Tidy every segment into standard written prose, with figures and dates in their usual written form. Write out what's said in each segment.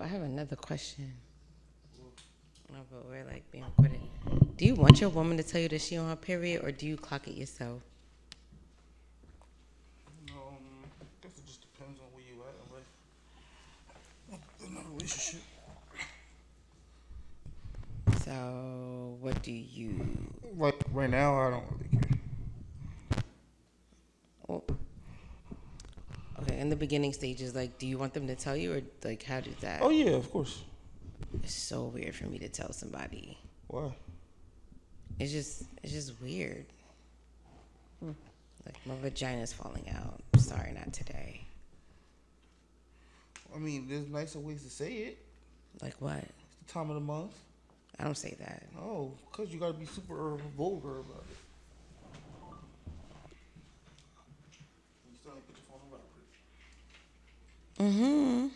I have another question. No, but we're like being recorded. Do you want your woman to tell you that she on her period, or do you clock it yourself? I guess it just depends on where you at in a relationship. So, what do you... Like, right now, I don't really care. Well, okay, in the beginning stages, like, do you want them to tell you, or, like, how does that... Oh, yeah, of course. It's so weird for me to tell somebody. Why? It's just weird. Like, my vagina's falling out. Sorry, not today. I mean, there's nicer ways to say it. Like what? It's the time of the month. I don't say that. Oh, because you got to be super vulgar about it. You still ain't put your phone on vibrate. Mm-hmm.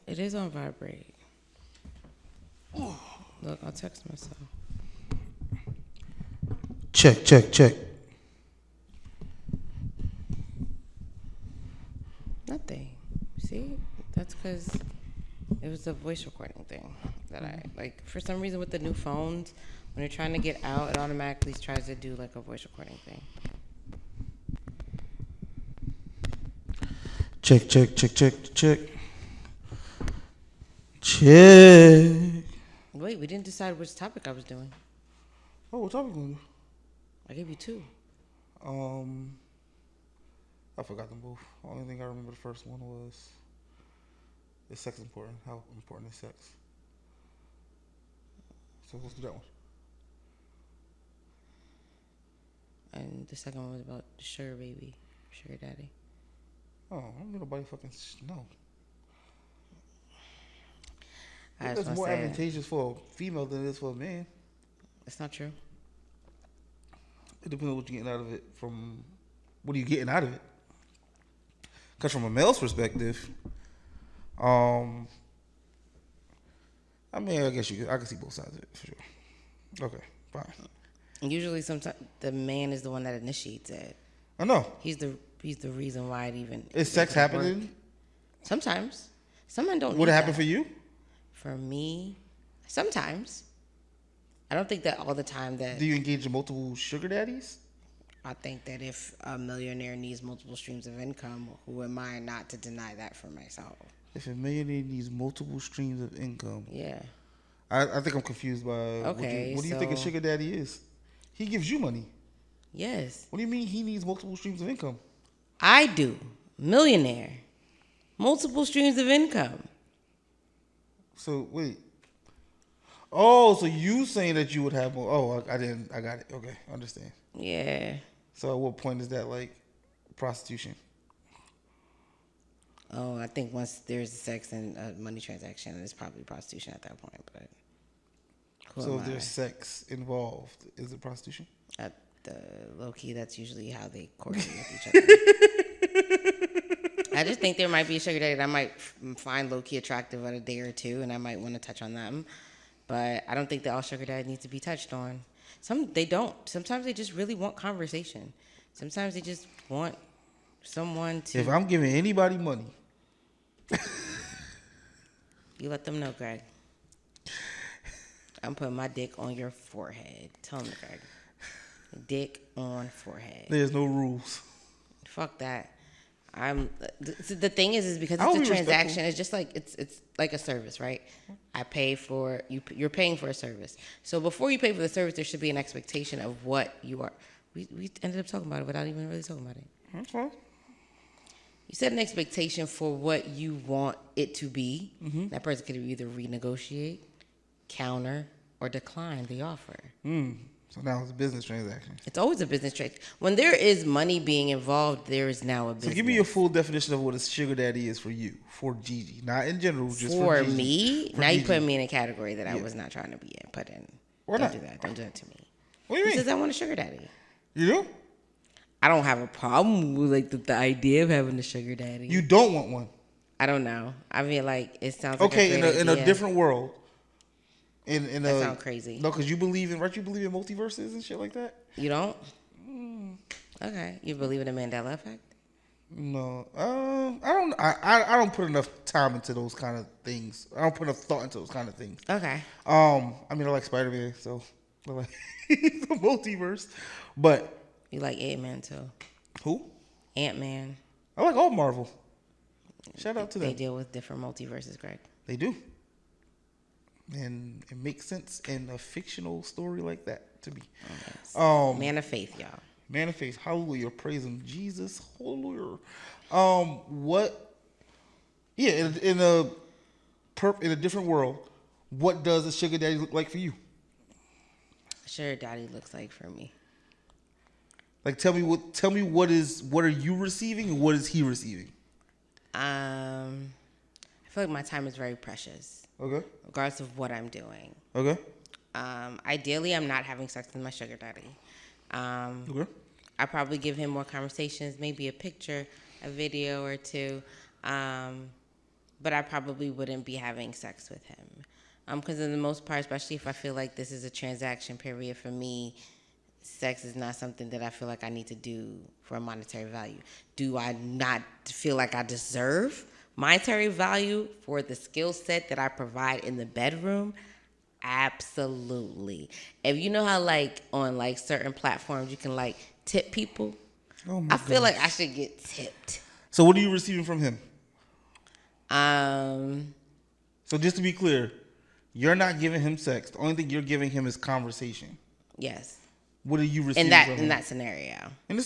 It is on vibrate. Look, I'll text myself. Check. Nothing. See? That's because it was a voice recording thing that I, like, for some reason with the new phones, when you're trying to get out, it automatically tries to do, like, a voice recording thing. Check. Wait, we didn't decide which topic I was doing. Oh, what topic we do? I gave you two. I forgot them both. Only thing I remember the first one was, is sex important? How important is sex? So let's do that one. And the second one was about the sugar baby, sugar daddy. Oh, I don't know nobody fucking know. That's more advantageous for a female than it is for a man. It's not true. It depends on what you're getting out of it. What are you getting out of it? Because from a male's perspective, I mean, I guess I can see both sides of it for sure. Okay, fine. Usually, sometimes the man is the one that initiates it. I know. He's the reason why it even is sex happening? Work. Sometimes. Some men don't. Would it happen for you? For me, sometimes. I don't think that all the time. That do you engage in multiple sugar daddies? I think that if a millionaire needs multiple streams of income, who am I not to deny that for myself? If a millionaire needs multiple streams of income, yeah. I think I'm confused by okay. What do you think a sugar daddy is? He gives you money. Yes. What do you mean he needs multiple streams of income? I do. Millionaire. Multiple streams of income. So, wait. Oh, so you saying that you would have more. Oh, I didn't. I got it. Okay, I understand. Yeah. So at what point is that like prostitution? Oh, I think once there's sex and a money transaction, it's probably prostitution at that point. But so if there's sex involved, is it prostitution? At the low key, that's usually how they coordinate with each other. I just think there might be a sugar daddy that I might find low key attractive at a day or two, and I might want to touch on them. But I don't think that all sugar daddies need to be touched on. Some they don't. Sometimes they just really want conversation. Sometimes they just want someone to. If I'm giving anybody money, you let them know, Greg. I'm putting my dick on your forehead. Tell them, Greg. Dick on forehead. There's no rules. Fuck that. The thing is because it's a transaction. It's just like it's like a service, right? I pay for you're paying for a service. So before you pay for the service, there should be an expectation of what you are. We ended up talking about it without even really talking about it. That's fine. You set an expectation for what you want it to be. Mm-hmm. That person could either renegotiate, counter, or decline the offer. So now it's a business transaction. It's always a business transaction. When there is money being involved, there is now a business. So give me your full definition of what a sugar daddy is for you, for Gigi. Not in general, just for Gigi. Me? For now Gigi. You put me in a category that I was not trying to be in. Put in. Why Don't not? do that. Don't do that to me. What do you mean? Because I want a sugar daddy. You do? I don't have a problem with like the idea of having a sugar daddy. You don't want one? I don't know. I mean, like, it sounds like okay, in a different world. That sounds crazy. No, because you believe in multiverses and shit like that. You don't? Okay. You believe in the Mandela effect? No, I don't put enough time into those kind of things. I don't put enough thought into those kind of things. Okay. I mean, I like Spider-Man, so I like the multiverse. But you like Ant-Man too? Who? Ant-Man. I like all Marvel. Shout out to them. They deal with different multiverses, Greg. They do, and it makes sense in a fictional story like that to me. Yes. Man of faith, y'all. Man of faith, hallelujah, praise him, Jesus, hallelujah. What? Yeah, in a different world, what does a sugar daddy look like for you? Sugar daddy looks like for me. Like, tell me what are you receiving and what is he receiving? I feel like my time is very precious. Okay. Regardless of what I'm doing. Okay. Ideally, I'm not having sex with my sugar daddy. Okay. I probably give him more conversations, maybe a picture, a video or two, but I probably wouldn't be having sex with him. Because in the most part, especially if I feel like this is a transaction period for me, sex is not something that I feel like I need to do for a monetary value. Do I not feel like I deserve monetary value for the skill set that I provide in the bedroom? Absolutely. If you know how like on like certain platforms you can like tip people, I feel like I should get tipped. So what are you receiving from him? So just to be clear, you're not giving him sex. The only thing you're giving him is conversation. Yes. What are you receiving from him? In that scenario? Okay.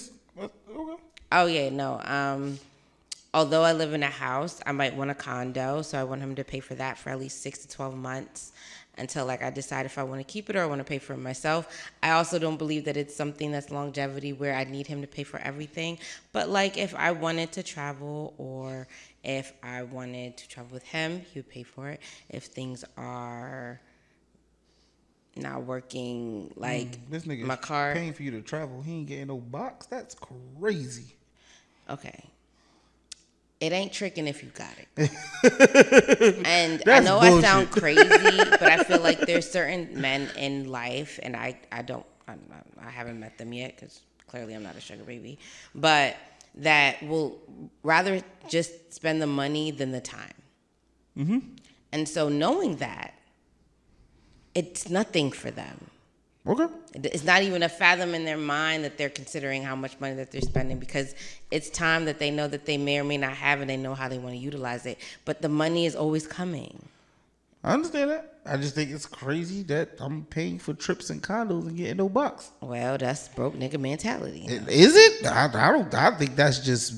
Oh yeah, no. Although I live in a house, I might want a condo, so I want him to pay for that for at least 6 to 12 months until like I decide if I want to keep it or I want to pay for it myself. I also don't believe that it's something that's longevity where I need him to pay for everything. But like if I wanted to travel or if I wanted to travel with him, he would pay for it. If things are not working, like this nigga my car paying for you to travel, he ain't getting no box. That's crazy. Okay. It ain't tricking if you got it. And I know bullshit. I sound crazy, but I feel like there's certain men in life, and I haven't met them yet because clearly I'm not a sugar baby, but that will rather just spend the money than the time. Mm-hmm. And so knowing that, it's nothing for them. Okay. It's not even a fathom in their mind that they're considering how much money that they're spending because it's time that they know that they may or may not have and they know how they want to utilize it. But the money is always coming. I understand that. I just think it's crazy that I'm paying for trips and condos and getting no box. Well, that's broke nigga mentality. You know? Is it? I think that's just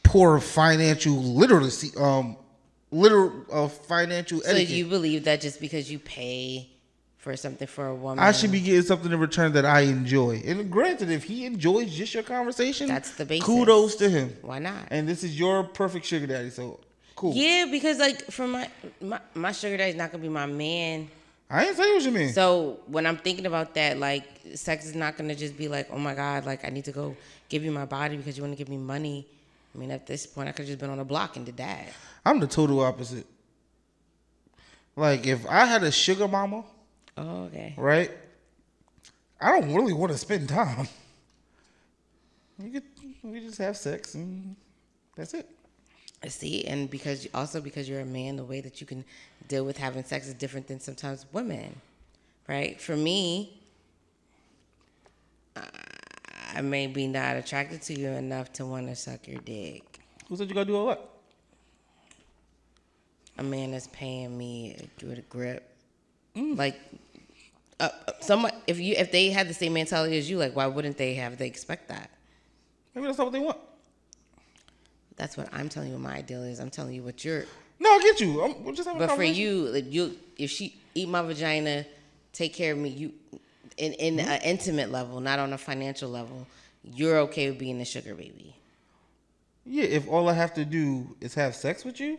poor financial literacy. Financial etiquette. So you believe that just because you pay for something for a woman, I should be getting something in return that I enjoy. And granted, if he enjoys just your conversation, that's the basis. Kudos to him. Why not? And this is your perfect sugar daddy, so cool. Yeah, because like for my sugar daddy's not gonna be my man. I ain't say what you mean. So when I'm thinking about that, like sex is not gonna just be like, oh my God, like I need to go give you my body because you want to give me money. I mean, at this point, I could have just been on a block and did that. I'm the total opposite. Like if I had a sugar mama. Oh, okay. Right? I don't really want to spend time. We just have sex and that's it. I see, and because you're a man, the way that you can deal with having sex is different than sometimes women, right? For me, I may be not attracted to you enough to want to suck your dick. Who said you gotta do all that? A man that's paying me with a grip. Like someone if they had the same mentality as you, like why wouldn't they expect that? Maybe that's not what they want. That's what I'm telling you. What my ideal is. I'm telling you what you're. No, I get you. We're just having a conversation. But for you, if she eat my vagina, take care of me, you in an intimate level, not on a financial level, you're okay with being a sugar baby. Yeah, if all I have to do is have sex with you,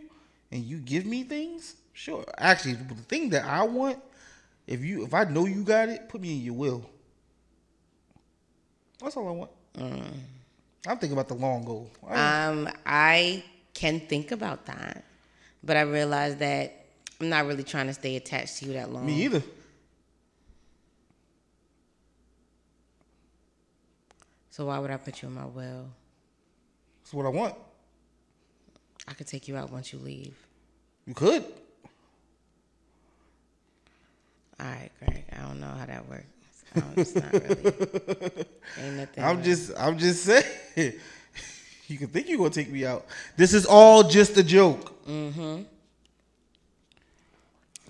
and you give me things, sure. Actually, the thing that I want. If I know you got it, put me in your will. That's all I want. I'm thinking about the long goal. I can think about that, but I realize that I'm not really trying to stay attached to you that long. Me either. So why would I put you in my will? That's what I want. I could take you out once you leave. You could. All right, Greg. I don't know how that works. It's not really. Ain't nothing. I'm just saying. You can think you're gonna take me out. This is all just a joke. Mm-hmm.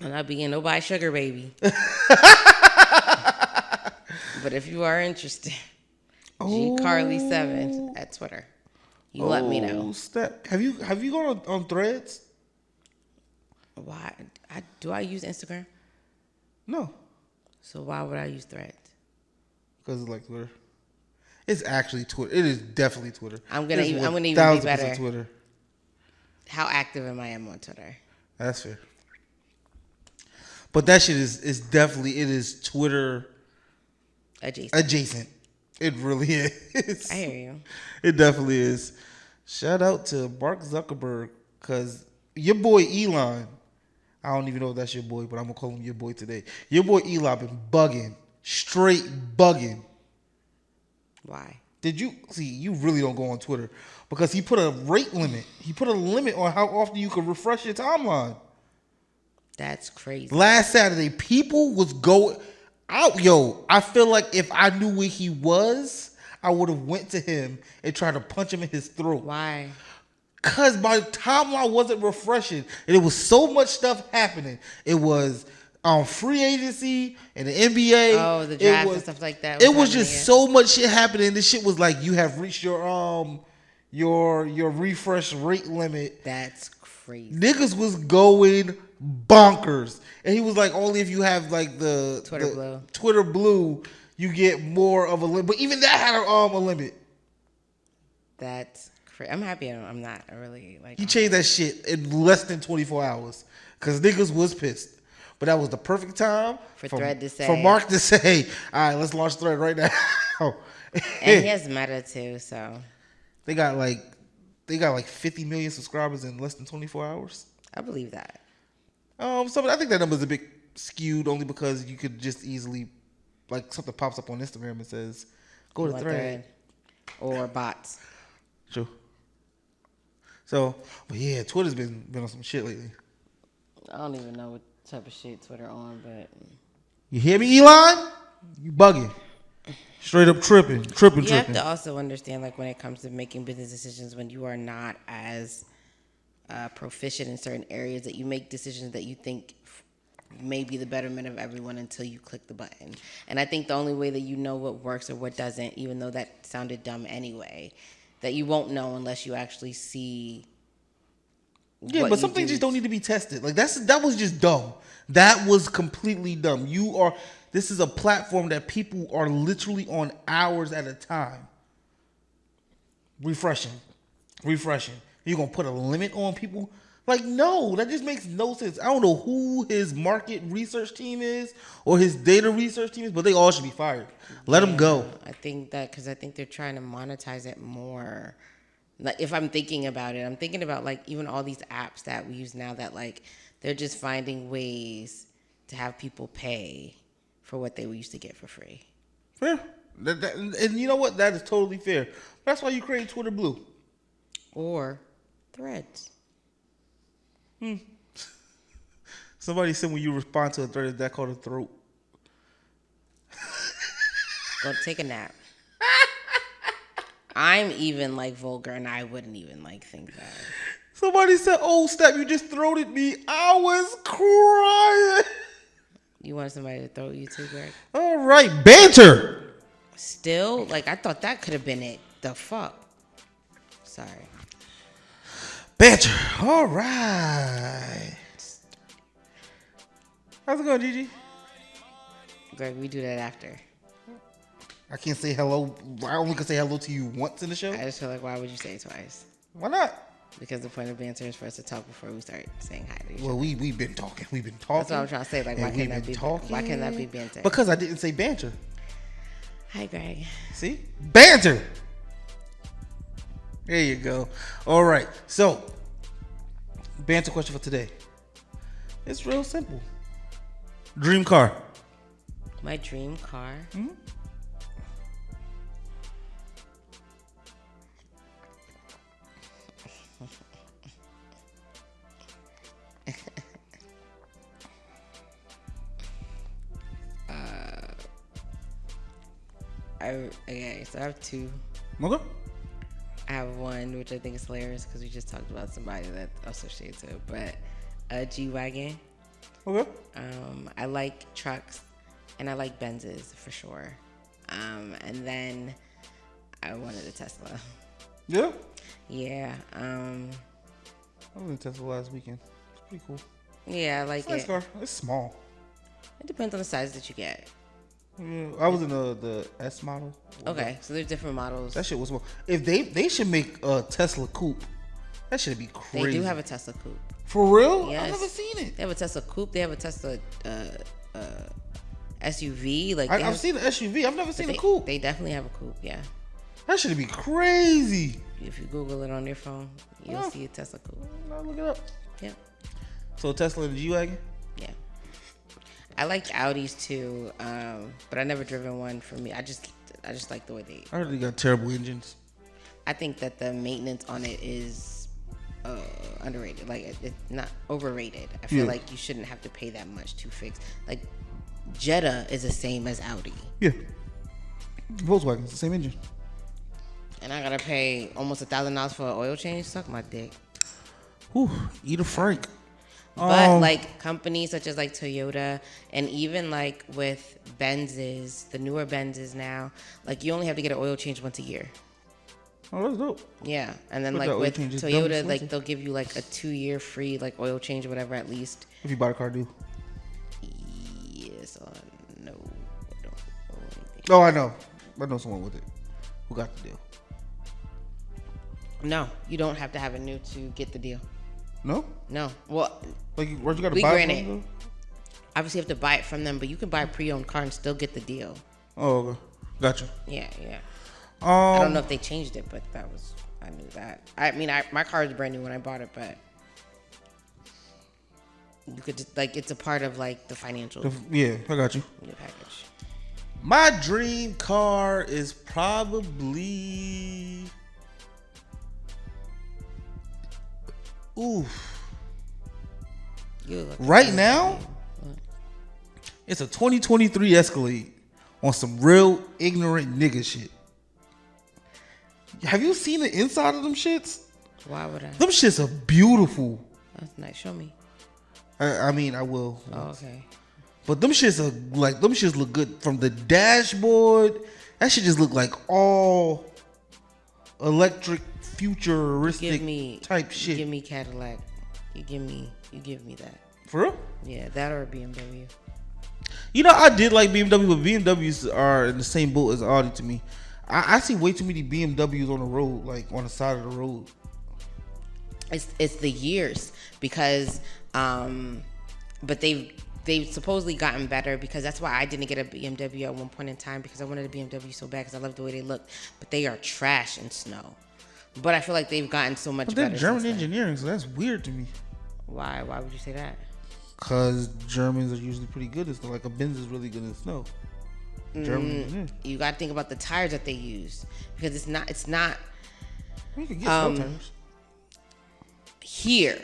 I'm not being nobody's sugar baby. But if you are interested, GCarly7 at Twitter. You let me know. Step. Have you gone on Threads? Why? Do I use Instagram? No. So why would I use Threads? Because it's like Twitter. It's actually Twitter. It is definitely Twitter. I'm gonna even be better. Twitter. How active am I on Twitter? That's fair. But that shit is definitely Twitter adjacent. It really is. I hear you. It definitely is. Shout out to Mark Zuckerberg, because your boy Elon, I don't even know if that's your boy, but I'm going to call him your boy today. Your boy Elon been bugging. Straight bugging. Why? Did you see? You really don't go on Twitter, because he put a rate limit. He put a limit on how often you can refresh your timeline. That's crazy. Last Saturday, people was going out. Yo, I feel like if I knew where he was, I would have went to him and tried to punch him in his throat. Why? Because my timeline wasn't refreshing, and it was so much stuff happening. It was free agency and the NBA. Oh, the draft and stuff like that. It was just so much shit happening. This shit was like, you have reached your refresh rate limit. That's crazy. Niggas was going bonkers, and he was like, only if you have like the Twitter Blue, you get more of a limit. But even that had a limit. That's crazy. I'm happy I'm not really like. He changed that shit in less than 24 hours because niggas was pissed. But that was the perfect time for Mark to say, all right, let's launch Thread right now. And he has Meta too, so they got like 50 million subscribers in less than 24 hours. I believe that. So I think that number is a bit skewed, only because you could just easily, like, something pops up on Instagram and says, go to Thread. Or bots. True. So, but yeah, Twitter's been on some shit lately. I don't even know what type of shit Twitter on, but you hear me, Elon? You bugging. Straight up tripping. You have to also understand, like, when it comes to making business decisions, when you are not as proficient in certain areas, that you make decisions that you think may be the betterment of everyone until you click the button. And I think the only way that you know what works or what doesn't, even though that sounded dumb anyway, that you won't know unless you actually see. Yeah, but some things just don't need to be tested. Like that was just dumb. That was completely dumb. This is a platform that people are literally on hours at a time. Refreshing. You're going to put a limit on people? Like, no, that just makes no sense. I don't know who his market research team is or his data research team is, but they all should be fired. Let them go. I think that because I think they're trying to monetize it more. Like, if I'm thinking about it, I'm thinking about, like, even all these apps that we use now that, like, they're just finding ways to have people pay for what they used to get for free. Fair. And you know what? That is totally fair. That's why you create Twitter Blue. Or Threads. Somebody said when you respond to a thread, is that called a throat? Go take a nap. I'm even, like, vulgar, and I wouldn't even, like, think that. Somebody said, oh, Step, you just throated me. I was crying. You want somebody to throat you too, Greg? All right, banter. Still? Like, I thought that could have been it. The fuck? Sorry. Banter. All right. How's it going, Gigi? Greg, we do that after. I can't say hello. I only can say hello to you once in the show. I just feel like, why would you say it twice? Why not? Because the point of banter is for us to talk before we start saying hi to each other. Well, we've been talking. That's what I'm trying to say. Like, why can't that be banter? Because I didn't say banter. Hi, Greg. See? Banter. There you go. All right. So, banter question for today. It's real simple. Dream car. My dream car. Mm-hmm. Okay, so I have two. Okay. I have one which I think is hilarious because we just talked about somebody that associates it, but a G-Wagon. Okay. I like trucks and I like Benzes for sure. And then I wanted a Tesla. Yeah. Yeah. I was in Tesla last weekend. It's pretty cool. Yeah, I like it's a nice car. It's small. It depends on the size that you get. Yeah, I was in the S model. Okay, so there's different models. That shit was small. If they should make a Tesla coupe, that should be crazy. They do have a Tesla coupe. For real? Yes. I've never seen it. They have a Tesla coupe. They have a Tesla SUV. Like I've seen the SUV. I've never seen a coupe. They definitely have a coupe. Yeah. That should be crazy. If you Google it on your phone, you'll see a Tesla coupe. I'll look it up. Yeah. So Tesla and the G-Wagon? Yeah. I like Audis too, but I never driven one. For me, I just like the way they. I heard they got terrible engines. I think that the maintenance on it is underrated. Like it's not overrated. I feel like you shouldn't have to pay that much to fix. Like Jetta is the same as Audi. Yeah. Volkswagen, it's the same engine. And I gotta pay almost $1,000 for an oil change. Suck my dick. Whew, eat a Frank. But like companies such as like Toyota and even like with Benzes, the newer Benzes now, like you only have to get an oil change once a year. Oh, that's dope. Yeah, and then like with Toyota, like they'll give you like a 2-year free like oil change or whatever at least. If you buy a car new. Yes, no, I don't owe anything. Oh, I know. I know someone with it who got the deal. No, you don't have to have it new to get the deal. No? No. Well, like where'd you got to buy it from them? Obviously, you have to buy it from them, but you can buy a pre-owned car and still get the deal. Oh, okay. Gotcha. Yeah. I don't know if they changed it, but I knew that. I mean, my car is brand new when I bought it, but you could just, like, it's a part of like the financial. Yeah, I got you. Your package. My dream car is probably. Oof. Right now, it's a 2023 Escalade on some real ignorant nigga shit. Have you seen the inside of them shits? Why would I? Them shits are beautiful. That's nice. Show me. I mean, I will. Oh, okay. But them shits are like, them shits look good from the dashboard. That shit just look like all electric, futuristic type shit. You give me Cadillac. You give me that. For real? Yeah, that or a BMW. You know, I did like BMW, but BMWs are in the same boat as Audi to me. I see way too many BMWs on the road, like on the side of the road. It's the years because, but they've supposedly gotten better because that's why I didn't get a BMW at one point in time because I wanted a BMW so bad because I loved the way they looked, but they are trash in snow. But I feel like they've gotten so much better. They're German engineering, so that's weird to me. Why would you say that? Because Germans are usually pretty good at snow. Like a Benz is really good at snow. You got to think about the tires that they use because it's not. You can get snow tires here,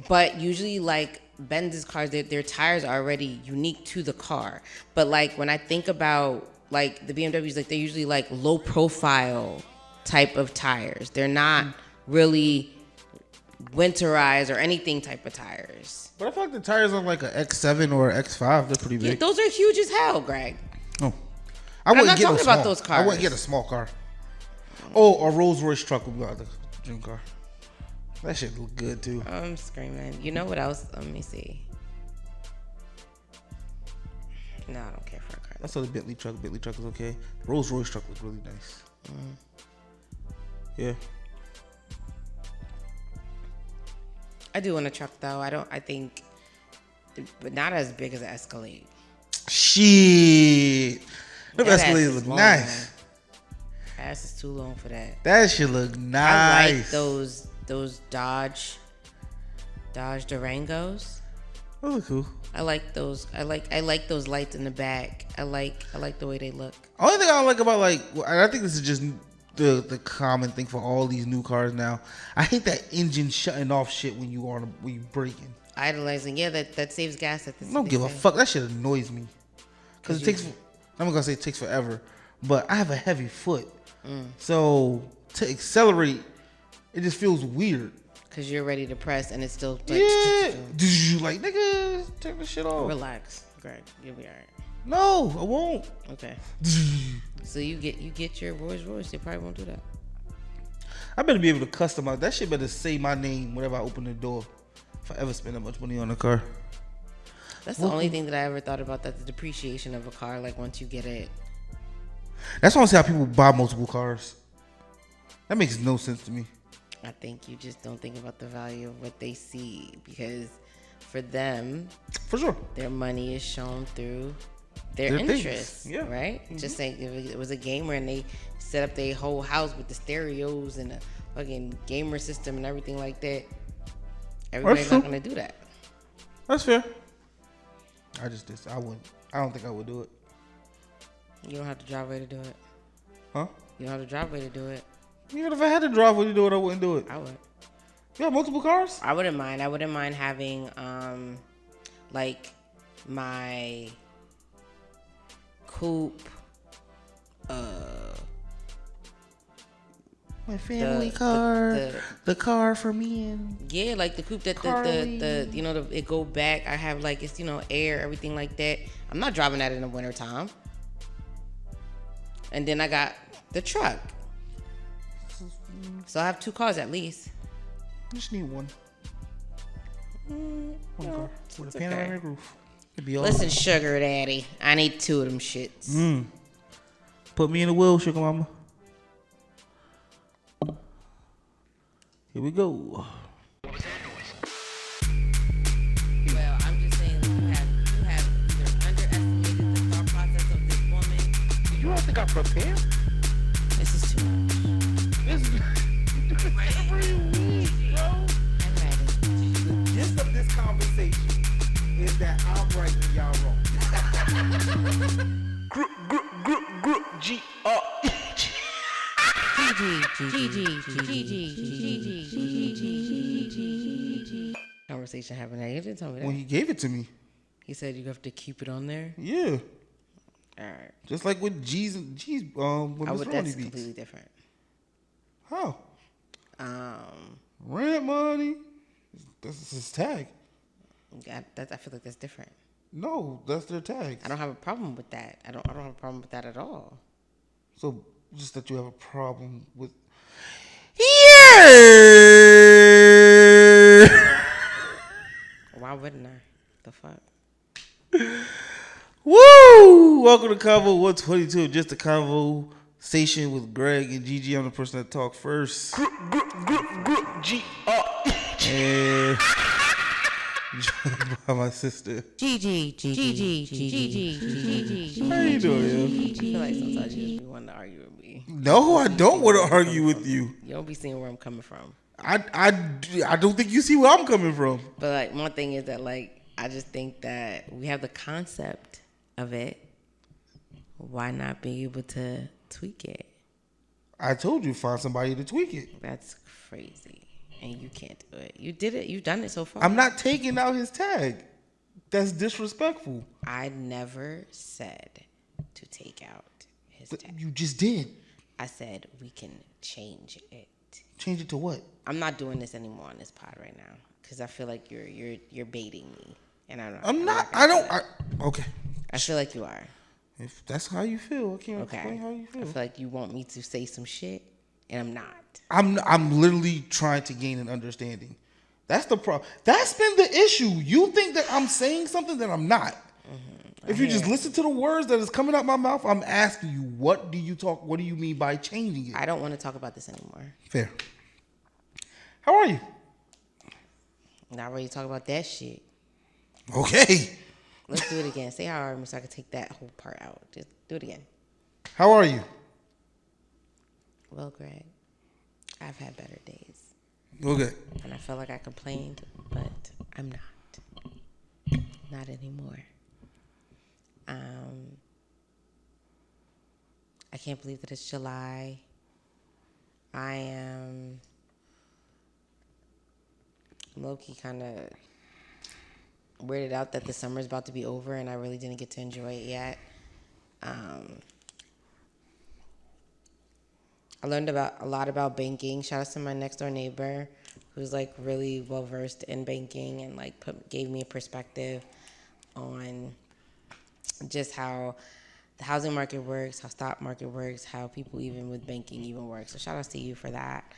but usually like Benz's cars, their tires are already unique to the car. But like when I think about like the BMWs, like they're usually like low profile type of tires. They're not really winterized or anything type of tires. But I feel like the tires on like an X7 or an X5, they're pretty big. Yeah, those are huge as hell, Greg. Oh, I wouldn't get talking about those cars. I wouldn't get a small car. Oh, a Rolls Royce truck would be like the dream car. That shit look good too. I'm screaming. You know what else? Let me see. No, I don't care for a car. I saw the Bentley truck. Bentley truck is okay. The Rolls Royce truck looks really nice. Yeah. I do want a truck though. I think, but not as big as an Escalade. Shit. Them Escalades look nice. Ass is too long for that. That shit look nice. I like those Dodge Durangos. Those are cool. I like those. I like those lights in the back. I like the way they look. Only thing I don't like about and I think this is just the common thing for all these new cars now. I hate that engine shutting off shit when you braking. Idling, yeah, that saves gas. I don't give a fuck. That shit annoys me. Because it takes. I'm not gonna say it takes forever, but I have a heavy foot, so to accelerate, it just feels weird. Because you're ready to press and it's still like, like, nigga, turn the shit off. Relax, Greg. You'll be alright. No, I won't. Okay. So you get your Rolls Royce. They probably won't do that. I better be able to customize that shit. Better say my name whenever I open the door. If I ever spend that much money on a car. That's the only thing that I ever thought about. That's the depreciation of a car. Like once you get it. That's why I see how people buy multiple cars. That makes no sense to me. I think you just don't think about the value of what they see, because for them, for sure, their money is shown through their interest, right? Mm-hmm. Just saying, if it was a gamer and they set up their whole house with the stereos and a fucking gamer system and everything like that, everybody's not gonna do that. That's fair. I wouldn't. I don't think I would do it. You don't have the driveway to do it. Huh? You don't have the driveway to do it. Even if I had the driveway to do it, I wouldn't do it. I would. You have multiple cars? I wouldn't mind. I wouldn't mind having like my coupe, my family car, the car for me and like the coupe that the you know it go back. I have like it's air, everything like that. I'm not driving that in the wintertime. And then I got the truck. So I have 2 cars at least. I just need one. One car with a panoramic roof. Listen, sugar daddy, I need 2 of them shits. Put me in the wheel, sugar mama. Here we go. Well, I'm just saying you have either underestimated the thought process of this woman. You don't think I prepared? This is too much. Whatever you need, bro. I'm ready. The gist of this conversation is that I'm right and y'all wrong. Gigi. Conversation happened. You didn't tell me that. When he gave it to me. He said you have to keep it on there? Yeah. All right. Just like with G's with Miss Ronnie That's beats. completely different. How? Rent money. That's his tag. I feel like that's different. No, that's their tags. I don't have a problem with that. I don't have a problem with that at all. So just that you have a problem with. Yeah. Why wouldn't I? The fuck. Woo! Welcome to Convo 122. Just a conversation with Greg and Gigi. I'm the person that talked first. And by my sister. Gigi. How you doing, yo? I feel like sometimes you just be wanting to argue with me. No, I don't want to argue with you. You don't be seeing where I'm coming from. I don't think you see where I'm coming from. But like one thing is that like I just think that we have the concept of it. Why not be able to tweak it? I told you find somebody to tweak it. That's crazy. And you can't do it. You did it. You've done it so far. I'm not taking out his tag. That's disrespectful. I never said to take out his tag. You just did. I said we can change it. Change it to what? I'm not doing this anymore on this pod right now because I feel like you're baiting me, and Okay. I feel like you are. If that's how you feel, I can't explain how you feel. I feel like you want me to say some shit, and I'm not. I'm literally trying to gain an understanding. That's the problem. That's been the issue. You think that I'm saying something that I'm not. Mm-hmm. If you just listen to the words that is coming out my mouth, I'm asking you, what do you mean by changing it? I don't want to talk about this anymore. Fair. How are you? Not ready to talk about that shit. Okay. Let's do it again. Say how are you so I can take that whole part out. Just do it again. How are you? Well, Greg, I've had better days. Okay. And I felt like I complained, but I'm not. not anymore. I can't believe that it's July. I am low-key kind of weirded out that the summer's about to be over and I really didn't get to enjoy it yet. I learned a lot about banking. Shout out to my next door neighbor who's like really well versed in banking and like gave me a perspective on just how the housing market works, how stock market works, how people even with banking even work. So shout out to you for that.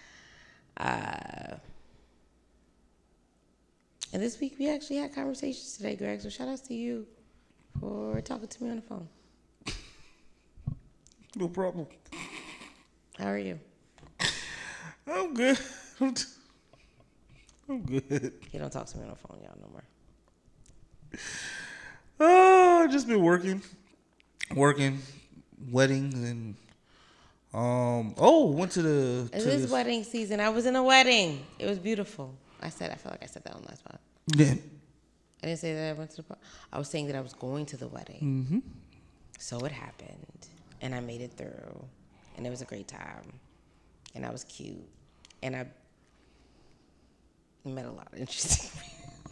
And this week we actually had conversations today, Greg. So shout out to you for talking to me on the phone. No problem. How are you? I'm good. I'm good. You don't talk to me on the phone, y'all, no more. Oh, just been working, weddings, and went to the. It is wedding season. I was in a wedding. It was beautiful. I feel like I said that on last pod. Yeah. I didn't say that I went to the pod. I was saying that I was going to the wedding. Mm-hmm. So it happened, and I made it through, and it was a great time, and I was cute, and I met a lot of interesting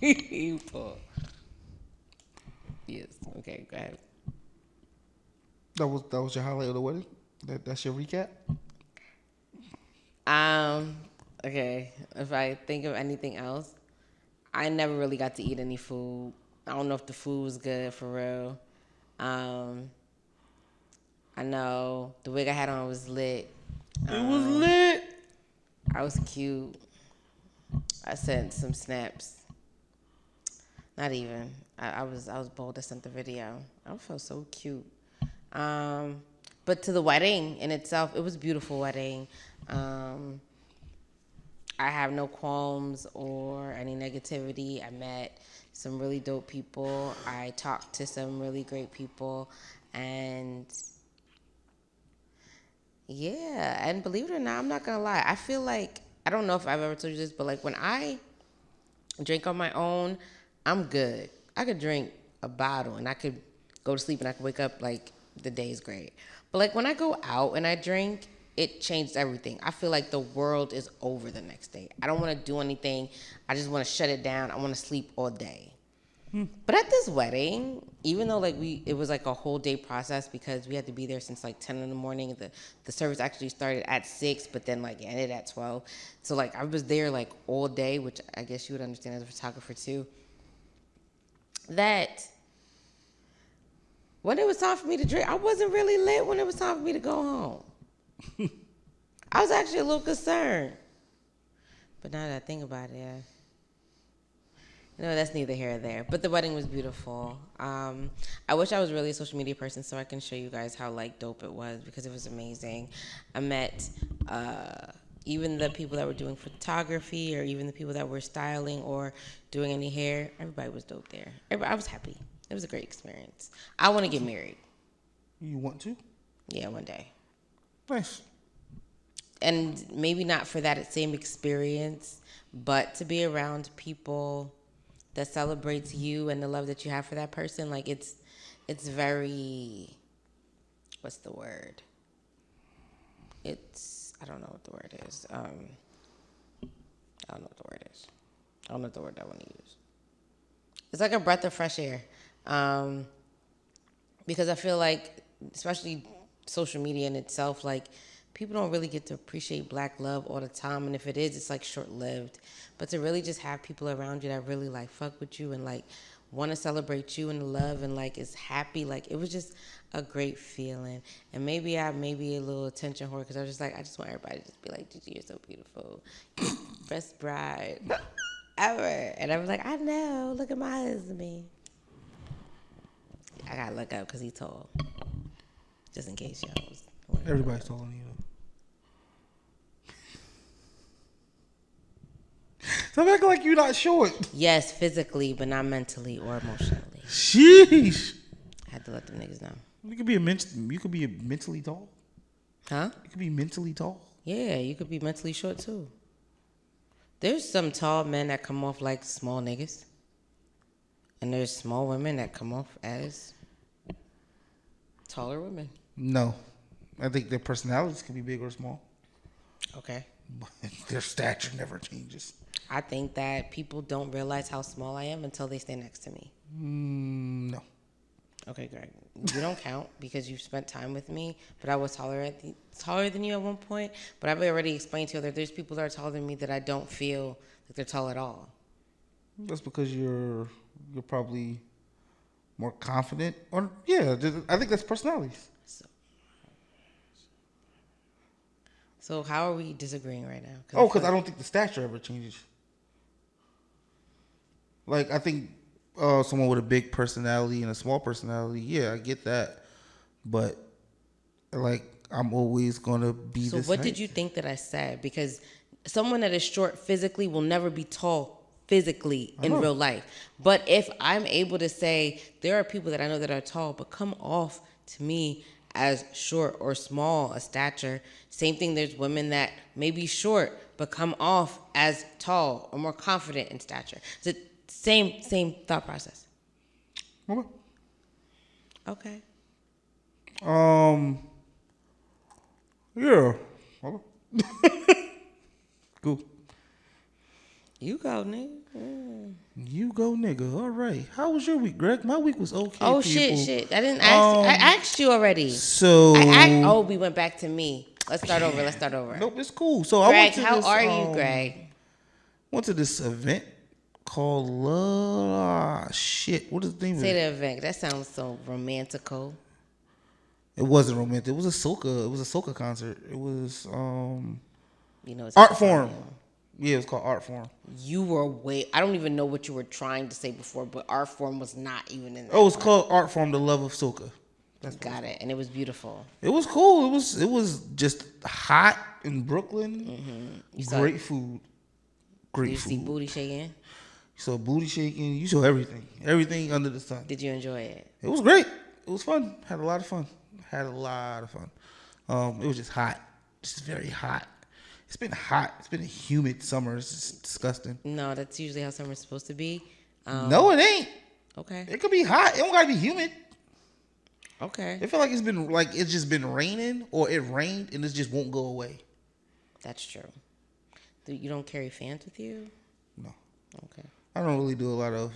people. Yes. Okay. Go ahead. That was your highlight of the wedding. That's your recap. Okay. If I think of anything else, I never really got to eat any food. I don't know if the food was good for real. I know the wig I had on was lit. It was lit. I was cute. I sent some snaps. Not even. I was bold. I sent the video. I felt so cute. But to the wedding in itself, it was a beautiful wedding. I have no qualms or any negativity. I met some really dope people. I talked to some really great people. And yeah, and believe it or not, I'm not going to lie. I feel like, I don't know if I've ever told you this, but like when I drink on my own, I'm good. I could drink a bottle and I could go to sleep and I could wake up like the day's great. But like when I go out and I drink, it changed everything. I feel like the world is over the next day. I don't want to do anything. I just want to shut it down. I want to sleep all day. But at this wedding, even though like it was like a whole day process because we had to be there since like 10 in the morning. The service actually started at 6, but then like ended at 12. So like I was there like all day, which I guess you would understand as a photographer too. That when it was time for me to drink, I wasn't really lit when it was time for me to go home. I was actually a little concerned. But now that I think about it, yeah. No, that's neither here or there. But the wedding was beautiful. I wish I was really a social media person so I can show you guys how like dope it was because it was amazing. I met even the people that were doing photography or even the people that were styling or doing any hair. Everybody was dope there. I was happy. It was a great experience. I want to get married. You want to? Yeah, one day. Nice. And maybe not for that same experience, but to be around people that celebrates you and the love that you have for that person. Like it's very, what's the word? I don't know what the word is. I don't know what the word is. I don't know what the word I want to use. It's like a breath of fresh air. Because I feel like, especially social media in itself, like people don't really get to appreciate Black love all the time. And if it is, it's like short-lived. But to really just have people around you that really like fuck with you and like want to celebrate you and love and like is happy, like it was just a great feeling. And maybe I may be a little attention whore because I was just like, I just want everybody to just be like, Gigi, you're so beautiful. You're the best bride ever. And I was like, I know, look at my husband. I gotta look up because he's tall. Just in case y'all was wondering. Everybody's taller than you. Stop acting like you're not short. Yes, physically, but not mentally or emotionally. Sheesh. I had to let them niggas know. You could be mentally tall. Huh? You could be mentally tall. Yeah, you could be mentally short too. There's some tall men that come off like small niggas. And there's small women that come off as taller women. No. I think their personalities can be big or small. Okay. But their stature never changes. I think that people don't realize how small I am until they stand next to me. No. Okay, Greg. You don't count because you've spent time with me, but I was taller than you at one point. But I've already explained to you that there's people that are taller than me that I don't feel like they're tall at all. That's because you're probably more confident. Or yeah, I think that's personalities. So how are we disagreeing right now? Because I don't think the stature ever changes. Like, I think someone with a big personality and a small personality, yeah, I get that. But, like, I'm always going to be this So what height. did you think that I said? Because someone that is short physically will never be tall physically in real life. But if I'm able to say, there are people that I know that are tall, but come off to me as short or small a stature. Same thing, there's women that may be short, but come off as tall or more confident in stature. It's the same thought process. Okay. Yeah. Cool. You go, nigga. You go, nigga. All right. How was your week, Greg? My week was okay. Oh, people. shit. I didn't ask. I asked you already. So. We went back to me. Let's start over. Nope, it's cool. So Greg, I went to how this, are you, Greg? Went to this event called shit. What is the name of it? Say the event. That sounds so romantical. It wasn't romantic. It was a soca concert. It was It's Art Forum. Yeah, it was called Art Forum. You were I don't even know what you were trying to say before, but Art Forum was not even in there. Oh, it was called Art Forum, The Love of Soca. Got it. And it was beautiful. It was cool. It was just hot in Brooklyn. Mm-hmm. Great food. Did you see booty shaking? You saw booty shaking. You saw everything. Everything under the sun. Did you enjoy it? It was great. It was fun. Had a lot of fun. It was just hot. Just very hot. It's been hot. It's been a humid summer. It's just disgusting. No, that's usually how summer's supposed to be. No, it ain't. Okay. It could be hot. It don't gotta be humid. Okay. I feel like it's just been raining, or it rained and it just won't go away. That's true. You don't carry fans with you? No. Okay. I don't really do a lot of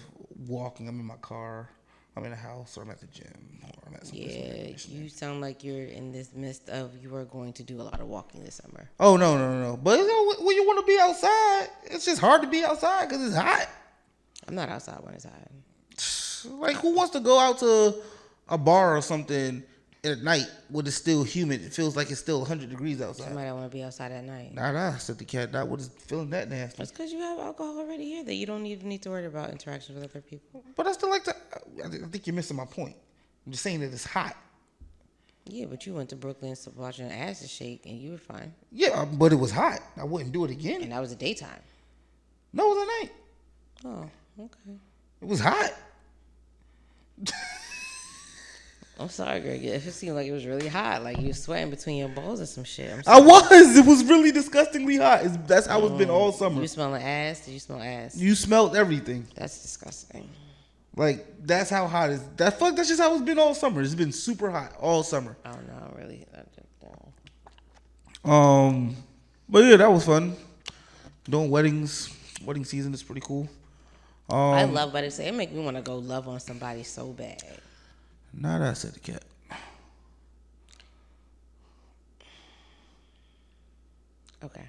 walking. I'm in my car. I'm in the house, or I'm at the gym, or I'm at some you sound like you're in this midst of you are going to do a lot of walking this summer. Oh, no. But when you want to be outside, it's just hard to be outside because it's hot. I'm not outside when it's hot. Like, who wants to go out to a bar or something at night when it's still humid? It feels like it's still 100 degrees outside. Somebody want to be outside at night. Nah, said the cat. That was feeling that nasty. That's because you have alcohol already here that you don't even need to worry about interactions with other people. But I still like to. I think you're missing my point. I'm just saying that it's hot. Yeah, but you went to Brooklyn to watch an ass shake and you were fine. Yeah, but it was hot. I wouldn't do it again. And that was the daytime. No, it was at night. Oh, okay. It was hot. I'm sorry, Greg. It seemed like it was really hot. Like you were sweating between your balls or some shit. I was. It was really disgustingly hot. That's how it's been all summer. You smelling ass? Did you smell ass? You smelled everything. That's disgusting. Like, that's how hot it is. That's just how it's been all summer. It's been super hot all summer. I don't know, really. But yeah, that was fun. Doing weddings. Wedding season is pretty cool. I love weddings. It make me want to go love on somebody so bad. Not I said the cat. Okay.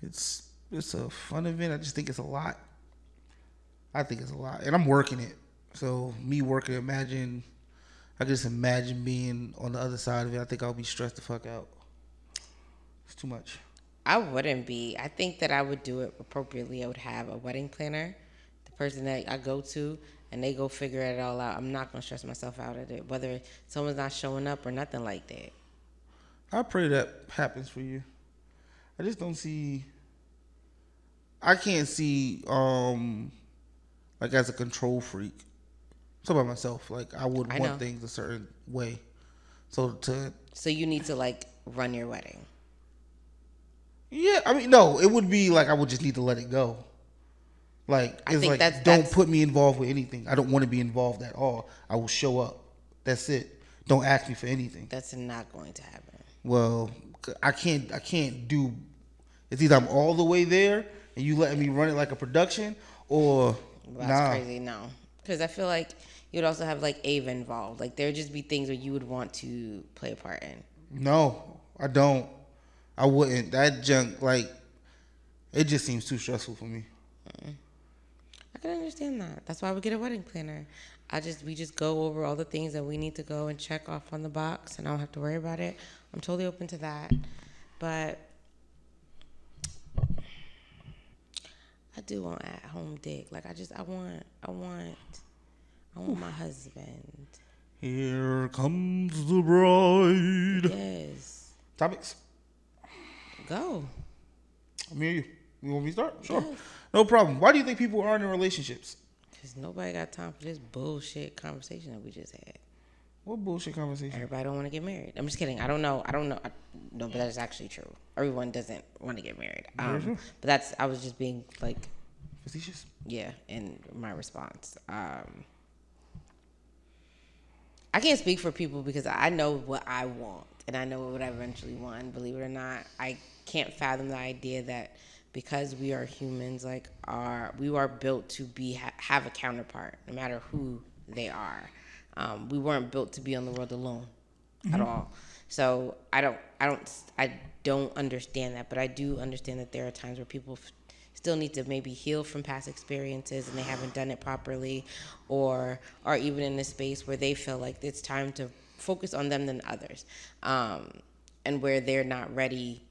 It's a fun event. I just think it's a lot. I think it's a lot. And I'm working it. So me working, I can just imagine being on the other side of it. I think I'll be stressed the fuck out. It's too much. I wouldn't be. I think that I would do it appropriately. I would have a wedding planner, the person that I go to, and they go figure it all out. I'm not going to stress myself out at it, whether someone's not showing up or nothing like that. I pray that happens for you. I just don't see. I can't see, like, as a control freak. So about myself, like, I would want things a certain way. So you need to, like, run your wedding. Yeah, I mean, no, it would be like I would just need to let it go. Like, it's like, don't put me involved with anything. I don't want to be involved at all. I will show up. That's it. Don't ask me for anything. That's not going to happen. Well, I can't do. It's either I'm all the way there and you letting me run it like a production, or that's crazy. No, because I feel like you'd also have like Ava involved. Like there'd just be things where you would want to play a part in. No, I don't. I wouldn't. That junk, like, it just seems too stressful for me. I can understand that. That's why we get a wedding planner. We just go over all the things that we need to go and check off on the box, and I don't have to worry about it. I'm totally open to that. But I do want at-home dick. Like I want my husband. Here comes the bride. Yes. Topics? Go. I'm here. You want me to start? Sure. Yes. No problem. Why do you think people aren't in relationships? Because nobody got time for this bullshit conversation that we just had. What bullshit conversation? Everybody don't want to get married. I'm just kidding. I don't know. No, but that is actually true. Everyone doesn't want to get married. But I was just being like facetious. Yeah, in my response. I can't speak for people because I know what I want and I know what I eventually want. And believe it or not, I can't fathom the idea that because we are humans, like we are built to have a counterpart, no matter who they are. We weren't built to be on the world alone at all. So I don't understand that, but I do understand that there are times where people still need to maybe heal from past experiences and they haven't done it properly, or are even in a space where they feel like it's time to focus on them than others, and where they're not ready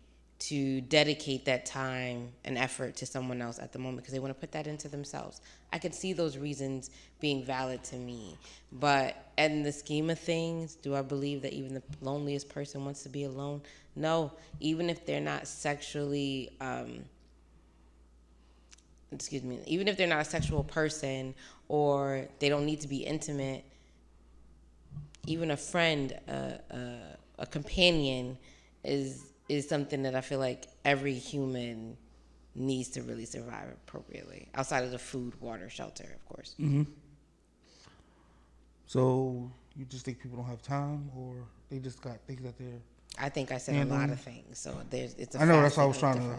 to dedicate that time and effort to someone else at the moment because they want to put that into themselves. I could see those reasons being valid to me, but in the scheme of things, do I believe that even the loneliest person wants to be alone? No, even if they're not sexually, even if they're not a sexual person or they don't need to be intimate, even a friend, a companion is something that I feel like every human needs to really survive appropriately, outside of the food, water, shelter, of course. Mm-hmm. So you just think people don't have time, or they just got things that they're... I think I said a lot of things, so it's a... I know, that's why I was trying to...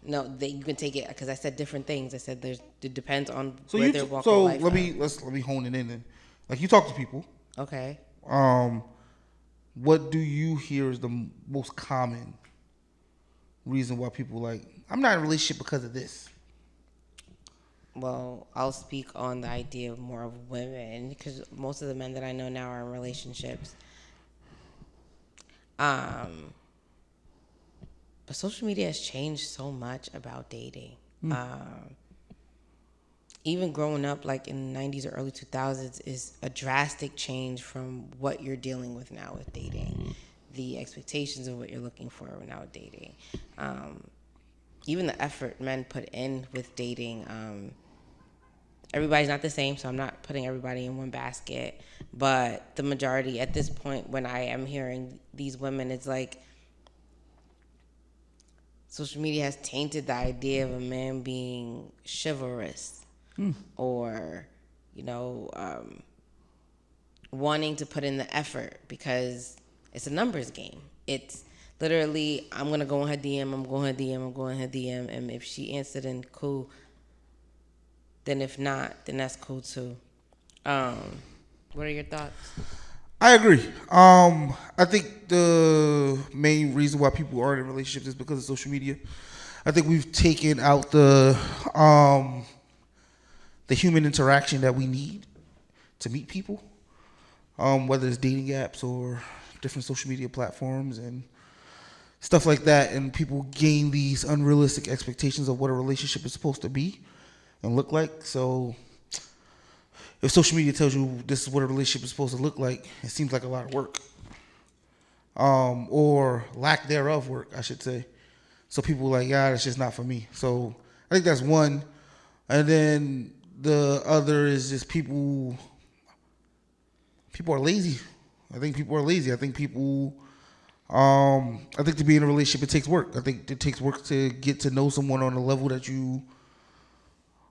No, you can take it, because I said different things. I said it depends on where their walk of life. So let me hone it in then. Like, you talk to people. Okay. What do you hear is the most common reason why people like, I'm not in a relationship because of this? Well, I'll speak on the idea of more of women, because most of the men that I know now are in relationships. But social media has changed so much about dating. Even growing up like in the 90s or early 2000s is a drastic change from what you're dealing with now with dating. The expectations of what you're looking for now with dating. Even the effort men put in with dating. Everybody's not the same, so I'm not putting everybody in one basket. But the majority at this point, when I am hearing these women, it's like social media has tainted the idea of a man being chivalrous. Or, wanting to put in the effort because it's a numbers game. It's literally, I'm going to go on her DM, I'm going on her DM, and if she answered, then cool. Then if not, then that's cool too. What are your thoughts? I agree. I think the main reason why people aren't in relationships is because of social media. I think we've taken out the human interaction that we need to meet people, whether it's dating apps or different social media platforms and stuff like that. And people gain these unrealistic expectations of what a relationship is supposed to be and look like. So if social media tells you this is what a relationship is supposed to look like, it seems like a lot of work, or lack thereof work, I should say. So people are like, yeah, that's just not for me. So I think that's one. And then the other is just people are lazy. I think people are lazy. I think people, I think to be in a relationship, it takes work. I think it takes work to get to know someone on a level that you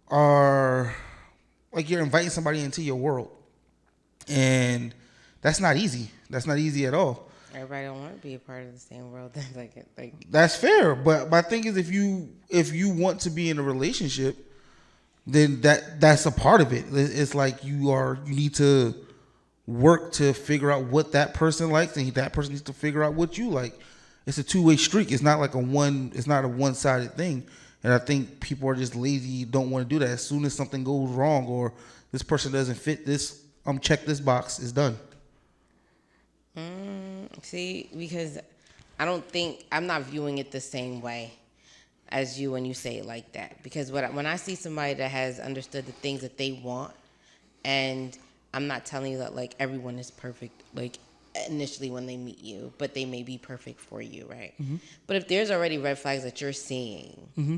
are like you're inviting somebody into your world, and that's not easy. That's not easy at all. Everybody don't want to be a part of the same world. like That's fair, but my thing is, if you want to be in a relationship, then that's a part of it. It's like you need to work to figure out what that person likes, and that person needs to figure out what you like. It's a two-way street. It's not like it's not a one-sided thing. And I think people are just lazy, don't want to do that. As soon as something goes wrong or this person doesn't fit this, check this box, it's done. See, because I'm not viewing it the same way as you when you say it like that. Because when I see somebody that has understood the things that they want, and I'm not telling you that like everyone is perfect, like initially when they meet you, but they may be perfect for you, right? Mm-hmm. But if there's already red flags that you're seeing, mm-hmm.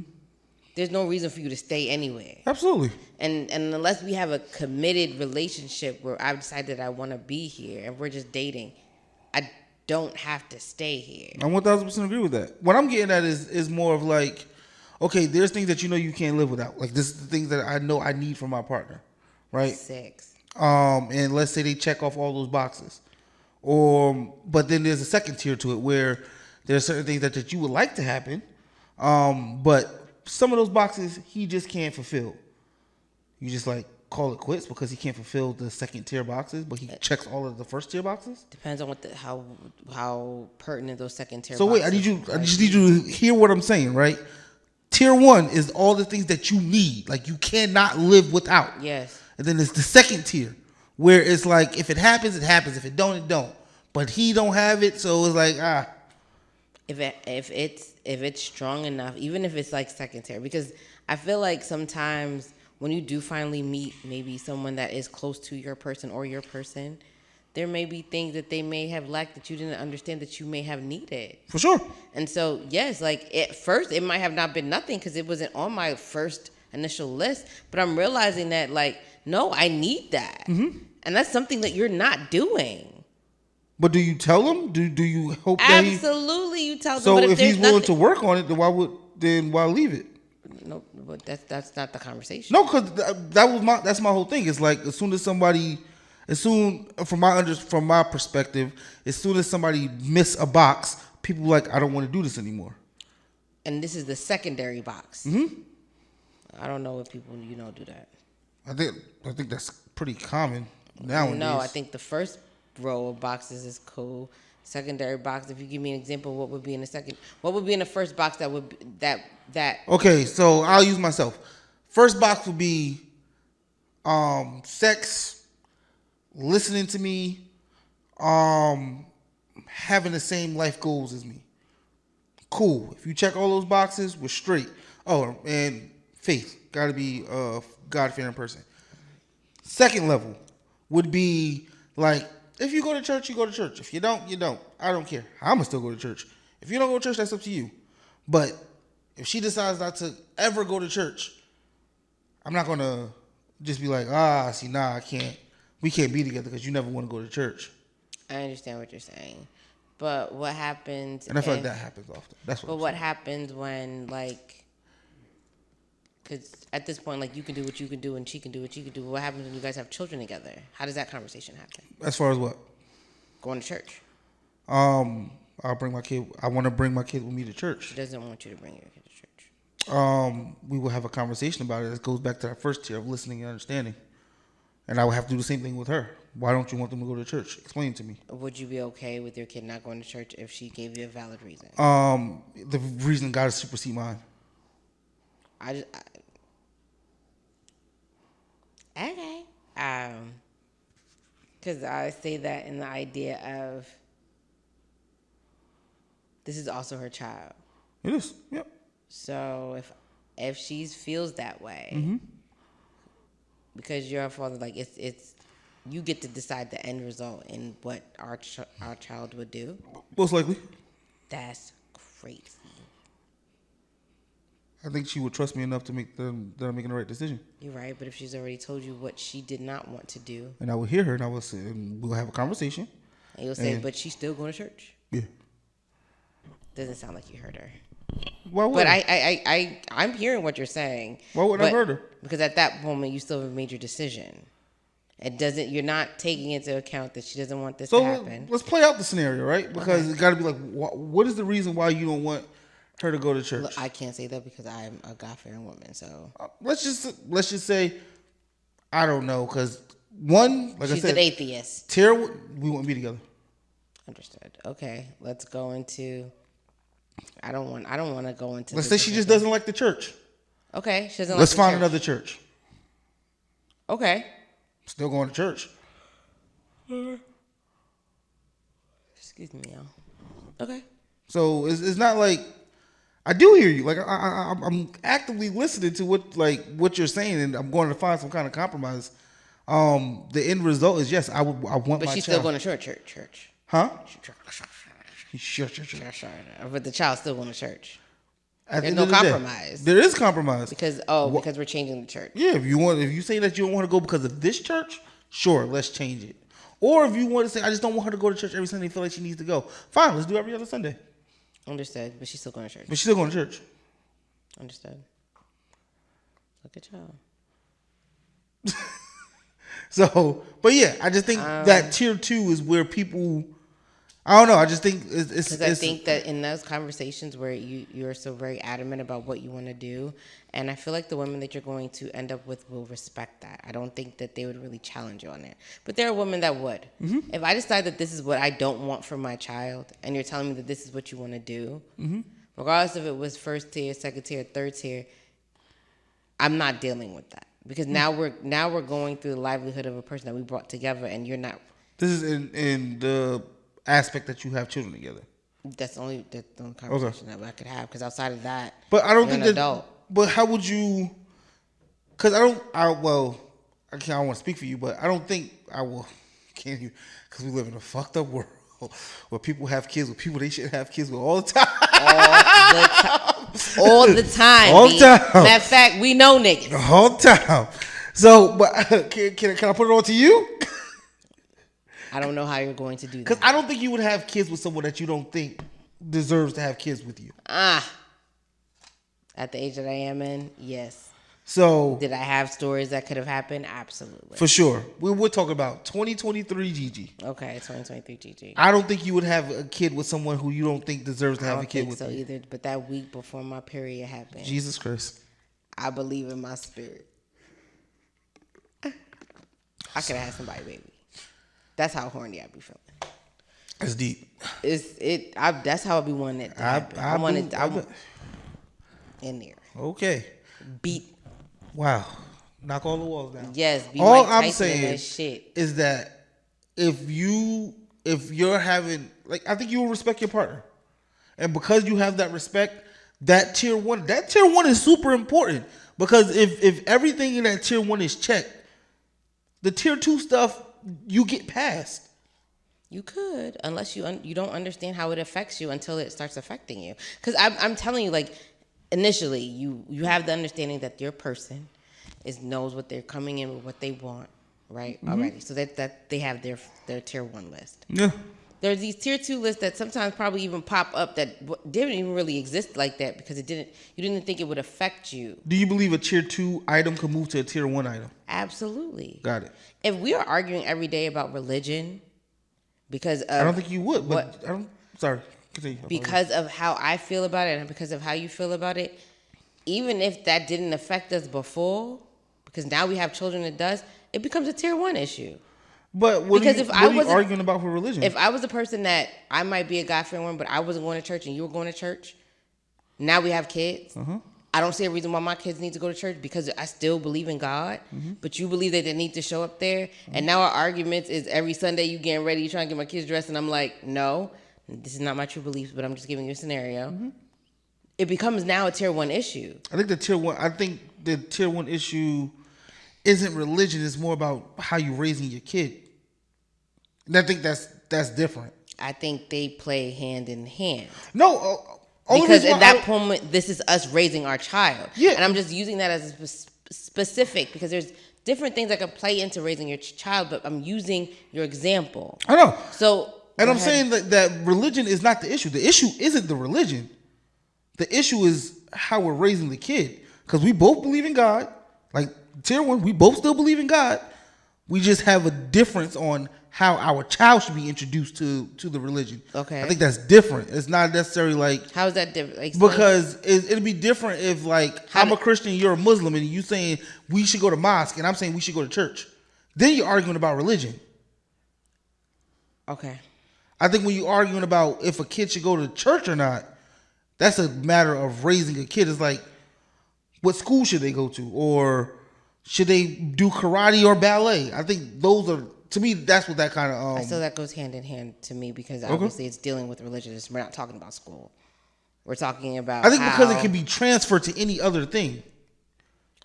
there's no reason for you to stay anywhere. Absolutely. And unless we have a committed relationship where I've decided that I want to be here and we're just dating, I don't have to stay here. I 1000% agree with that. What I'm getting at is more of like, okay, there's things that you know you can't live without. Like this is the things that I know I need from my partner, right? 6. And let's say they check off all those boxes. But then there's a second tier to it where there's certain things that you would like to happen, but some of those boxes he just can't fulfill. You just like call it quits because he can't fulfill the second tier boxes, but he checks all of the first tier boxes. Depends on how pertinent those second tier. So wait, I just need you to hear what I'm saying, right? Tier 1 is all the things that you need, like you cannot live without. Yes. And then it's the second tier, where it's like if it happens, it happens. If it don't, it don't. But he don't have it, so it's like If it's strong enough, even if it's like second tier, because I feel like sometimes when you do finally meet maybe someone that is close to your person or your person, there may be things that they may have lacked that you didn't understand that you may have needed. For sure. And so, yes, like at first it might have not been nothing because it wasn't on my first initial list, but I'm realizing that like, no, I need that. Mm-hmm. And that's something that you're not doing. But do you tell them? Do you hope that Absolutely, you tell them. So if he's willing to work on it, then why leave it? No, but that's not the conversation. No, because that's my whole thing. It's like from my perspective, as soon as somebody miss a box, people are like, I don't want to do this anymore. And this is the secondary box. Mm-hmm. I don't know if people do that. I think that's pretty common nowadays. No, I think the first row of boxes is cool. Secondary box. If you give me an example, what would be in the second? What would be in the first box that would that? Okay, so I'll use myself. First box would be, sex, listening to me, having the same life goals as me. Cool. If you check all those boxes, we're straight. Oh, and faith. Got to be a God-fearing person. Second level would be like, if you go to church, you go to church. If you don't, you don't. I don't care. I'm going to still go to church. If you don't go to church, that's up to you. But if she decides not to ever go to church, I'm not going to just be like, I can't. We can't be together because you never want to go to church. I understand what you're saying. But what happens... And I feel like that happens often. That's what. But what happens when, like... Because at this point, like, you can do what you can do and she can do what you can do. What happens when you guys have children together? How does that conversation happen? As far as what? Going to church. I'll bring my kid. I want to bring my kid with me to church. She doesn't want you to bring your kid to church. We will have a conversation about it. It goes back to that first tier of listening and understanding. And I would have to do the same thing with her. Why don't you want them to go to church? Explain it to me. Would you be okay with your kid not going to church if she gave you a valid reason? The reason God is supersede mine. Okay. Because I say that in the idea of this is also her child. It is. Yep. So if she feels that way, mm-hmm. because you're a father, like it's you get to decide the end result in what our child would do. Most likely. That's crazy. I think she would trust me enough to make that I'm making the right decision. You're right, but if she's already told you what she did not want to do, and I will hear her, and I will say, and we'll have a conversation. And you'll say, but she's still going to church. Yeah. Doesn't sound like you heard her. Why would But I'm hearing what you're saying. Why would I hurt her? Because at that moment you still haven't made your decision. It doesn't. You're not taking into account that she doesn't want this to happen. Let's play out the scenario, right? Because it's got to be like, what is the reason why you don't want her to go to church? Look, I can't say that because I'm a God-fearing woman. So let's just say, I don't know, because one, like she's I said, an atheist. We wouldn't be together. Understood. Okay, let's go into. I don't want to go into. Let's say she just doesn't like the church. Okay, she doesn't. Let's find another church. Okay. Still going to church. Excuse me, y'all. Okay. So it's not like I do hear you. Like I'm actively listening to what you're saying, and I'm going to find some kind of compromise. The end result is yes, I want my child. But she's still going to church. Huh? Sure. But the child's still going to church. There's no compromise. There is compromise because we're changing the church. Yeah, if you say that you don't want to go because of this church, sure, let's change it. Or if you want to say I just don't want her to go to church every Sunday, feel like she needs to go, fine, let's do every other Sunday. Understood, but she's still going to church. But she's still going to church. Understood. Look at y'all. So, but yeah, I just think that tier 2 is where people. I don't know. I just think it's. I think that in those conversations where you're so very adamant about what you want to do, and I feel like the women that you're going to end up with will respect that. I don't think that they would really challenge you on it. But there are women that would. Mm-hmm. If I decide that this is what I don't want for my child, and you're telling me that this is what you want to do, mm-hmm. regardless if it was first tier, second tier, third tier, I'm not dealing with that. Because now we're going through the livelihood of a person that we brought together, and you're not. This is in the aspect that you have children together. That's the only conversation that I could have. Because outside of that, but I don't think an adult. But how would you? Because I don't want to speak for you, but I don't think I will. Can't you? Because we live in a fucked up world where people have kids with people they shouldn't have kids with all the time. All the time. Matter of fact, we know niggas. The whole time. So, but can I put it on to you? I don't know how you're going to do that. Because I don't think you would have kids with someone that you don't think deserves to have kids with you. At the age that I am in, yes. So did I have stories that could have happened? Absolutely. For sure. We're talking about 2023 Gigi. Okay, 2023 Gigi. I don't think you would have a kid with someone who you don't think deserves to have a kid with you. I don't think so either, but that week before my period happened. Jesus Christ. I believe in my spirit. I could have had somebody, baby. That's how horny I be feeling. That's deep. That's how I be wanting it to happen. I want it in there. Okay. Beat. Wow. Knock all the walls down. Yes. All I'm saying is that if you're having, like, I think you will respect your partner, and because you have that respect, that tier one is super important, because if everything in that tier 1 is checked, the tier 2 stuff you get past. You could, unless you don't understand how it affects you until it starts affecting you. Because I'm telling you, like, initially you have the understanding that your person knows what they're coming in with, what they want, right? Mm-hmm. Already, so that they have their tier 1 list. Yeah. There's these tier 2 lists that sometimes probably even pop up that didn't even really exist like that because you didn't think it would affect you. Do you believe a tier 2 item can move to a tier 1 item? Absolutely. Got it. If we are arguing every day about religion, because of I don't think you would, but sorry. Continue. Because of how I feel about it and because of how you feel about it, even if that didn't affect us before, because now we have children it does, it becomes a tier 1 issue. But what are you arguing about for religion? If I was a person that I might be a God-fearing woman, but I wasn't going to church and you were going to church, now we have kids. Uh-huh. I don't see a reason why my kids need to go to church because I still believe in God, mm-hmm. but you believe that they need to show up there. Mm-hmm. And now our arguments is every Sunday you getting ready, you trying to get my kids dressed, and I'm like, no, this is not my true beliefs, but I'm just giving you a scenario. Mm-hmm. It becomes now a tier 1 issue. I think the tier 1 issue isn't religion. It's more about how you're raising your kid. And I think that's different. I think they play hand in hand. No, because at that moment, this is us raising our child. Yeah. And I'm just using that as a specific because there's different things that can play into raising your child, but I'm using your example. I know. So, and I'm saying that religion is not the issue. The issue isn't the religion. The issue is how we're raising the kid. Because we both believe in God. Like tier 1, we both still believe in God. We just have a difference on how our child should be introduced to the religion. Okay. I think that's different. It's not necessarily like... How is that different? Explain. Because it'd be different if, like, I'm a Christian, you're a Muslim, and you saying we should go to mosque, and I'm saying we should go to church. Then you're arguing about religion. Okay. I think when you're arguing about if a kid should go to church or not, that's a matter of raising a kid. It's like, what school should they go to? Or should they do karate or ballet? I think those are, to me, that's what that kind of... So that goes hand in hand to me because obviously it's dealing with religion. We're not talking about school. We're talking about I think because it can be transferred to any other thing.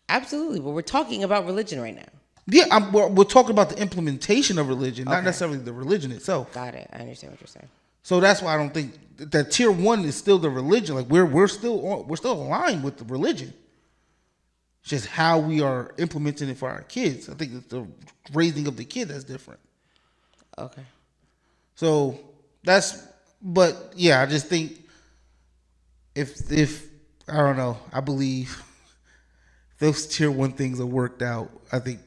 Absolutely. But we're talking about religion right now. Yeah, we're talking about the implementation of religion, not necessarily the religion itself. Got it. I understand what you're saying. So that's why I don't think that tier 1 is still the religion. Like we're still aligned with the religion. It's just how we are implementing it for our kids. I think it's the raising of the kid that's different. Okay. So but yeah, I just think if I don't know, I believe those tier 1 things are worked out. I think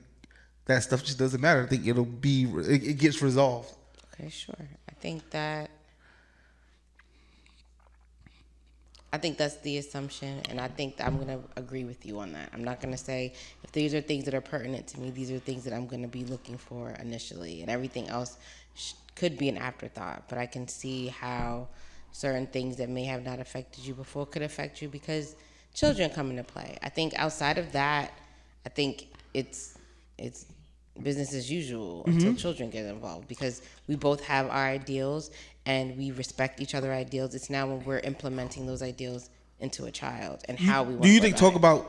that stuff just doesn't matter. I think it gets resolved. Okay, sure. I think that's the assumption, and I think I'm going to agree with you on that. I'm not going to say if these are things that are pertinent to me, these are things that I'm going to be looking for initially, and everything else could be an afterthought. But I can see how certain things that may have not affected you before could affect you because children come into play. I think outside of that, I think it's business as usual until children get involved because we both have our ideals and we respect each other's ideals. It's now when we're implementing those ideals into a child and how we want to talk about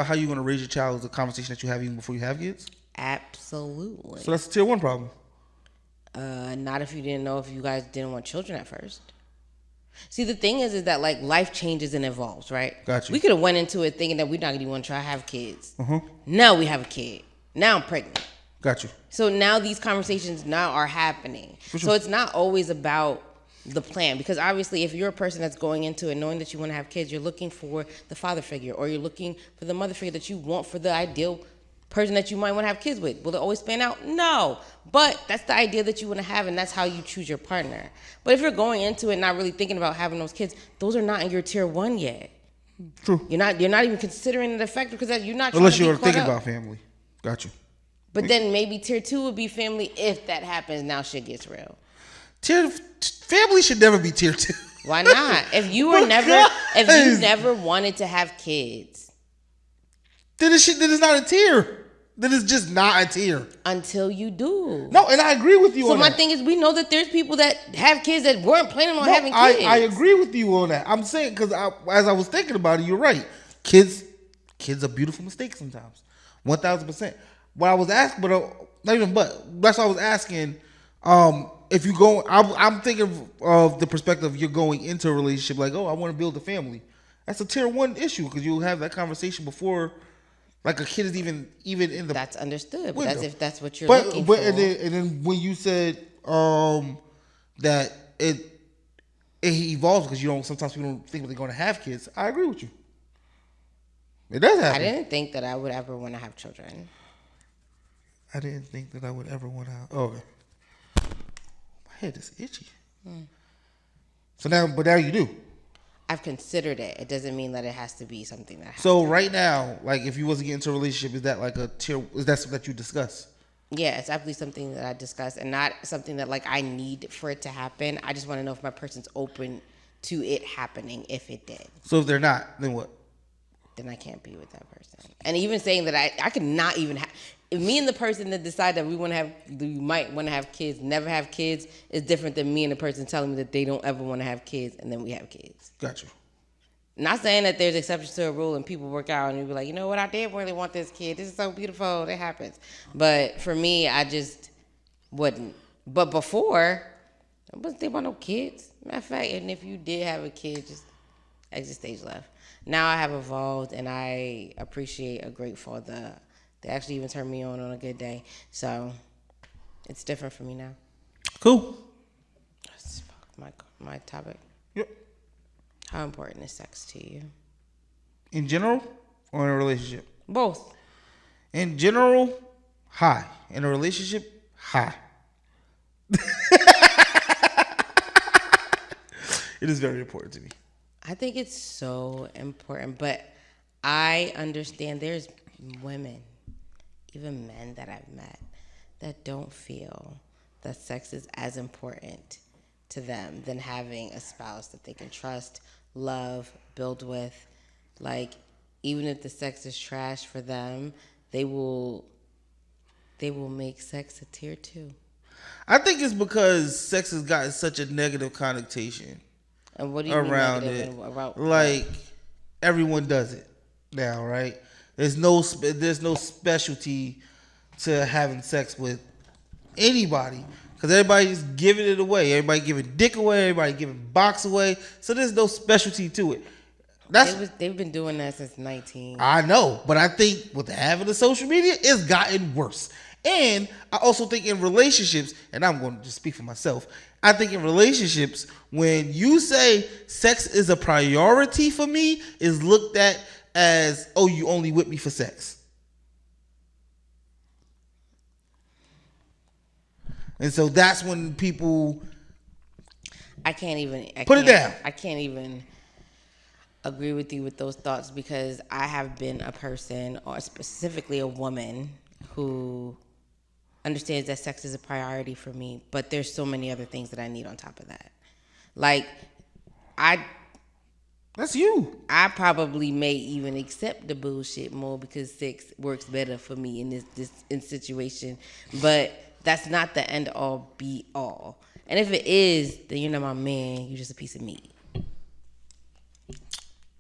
how you're going to raise your child is a conversation that you have even before you have kids? Absolutely. So that's a tier 1 problem. Not if you didn't know if you guys didn't want children at first. See, the thing is that like life changes and evolves, right? Gotcha. We could have went into it thinking that we're not going to want to try to have kids. Now we have a kid. Now I'm pregnant. Got you. So now these conversations now are happening. Sure. So it's not always about the plan because obviously if you're a person that's going into it knowing that you want to have kids, you're looking for the father figure or you're looking for the mother figure that you want for the ideal person that you might want to have kids with. Will it always pan out? No. But that's the idea that you want to have and that's how you choose your partner. But if you're going into it not really thinking about having those kids, those are not in your tier 1 yet. True. You're not even considering it a factor because you're not unless you're thinking about family. Got you. But then maybe tier 2 would be family if that happens. Now shit gets real. Family should never be tier 2. Why not? If you never wanted to have kids, then it's not a tier. Then it's just not a tier until you do. No, and I agree with you. So on my that. thing is, we know that there's people that have kids that weren't planning on having kids. I agree with you on that. I'm saying because as I was thinking about it, you're right. Kids are beautiful mistakes sometimes. 1,000%. What I was asking, that's what I was asking. If you go, I'm thinking of the perspective you're going into a relationship like, oh, I want to build a family. That's a tier 1 issue because you'll have that conversation before, like a kid is even in the. That's understood. But that's if that's what you're looking for. And then when you said that it evolves because sometimes people don't think they're going to have kids. I agree with you. It does happen. I didn't think that I would ever want to have children. I didn't think that I would ever want to have... Oh, okay. My head is itchy. So now you do. I've considered it. It doesn't mean that it has to be something that... So right now, like if you was to get into a relationship, is that like a tier... Is that something that you discuss? Yeah, it's absolutely something that I discuss and not something that like I need for it to happen. I just want to know if my person's open to it happening if it did. So if they're not, then what? Then I can't be with that person. And even saying that I could not even have... If me and the person that decide that we might want to have kids, never have kids, is different than me and the person telling me that they don't ever want to have kids and then we have kids. Gotcha. Not saying that there's exceptions to a rule and people work out and you be like, you know what, I did really want this kid. This is so beautiful. That happens. But for me, I just wouldn't. But before, I wasn't thinking about no kids. Matter of fact, and if you did have a kid, just exit stage left. Now I have evolved and I appreciate a great father. They actually even turn me on a good day. So it's different for me now. Cool. That's my topic. Yep. How important is sex to you? In general or in a relationship? Both. In general, high. In a relationship, high. It is very important to me. I think it's so important, but I understand there's women, even men that I've met, that don't feel that sex is as important to them than having a spouse that they can trust, love, build with. Like, even if the sex is trash for them, they will make sex a tier 2. I think it's because sex has gotten such a negative connotation. And what do you around mean it? About like everyone does it now, right? There's no specialty to having sex with anybody because everybody's giving it away. Everybody giving dick away. Everybody giving box away. So there's no specialty to it. They've been doing that since 19. I know, but I think with having the social media, it's gotten worse. And I also think in relationships, and I'm going to just speak for myself, I think in relationships, when you say sex is a priority for me, is looked at as, oh, you only with me for sex. And so that's when people put it down. I can't even agree with you with those thoughts because I have been a person, or specifically a woman, who understands that sex is a priority for me, but there's so many other things that I need on top of that. Like, that's you. I probably may even accept the bullshit more because sex works better for me in this situation, but that's not the end all be all. And if it is, then you're not my man. You're just a piece of meat.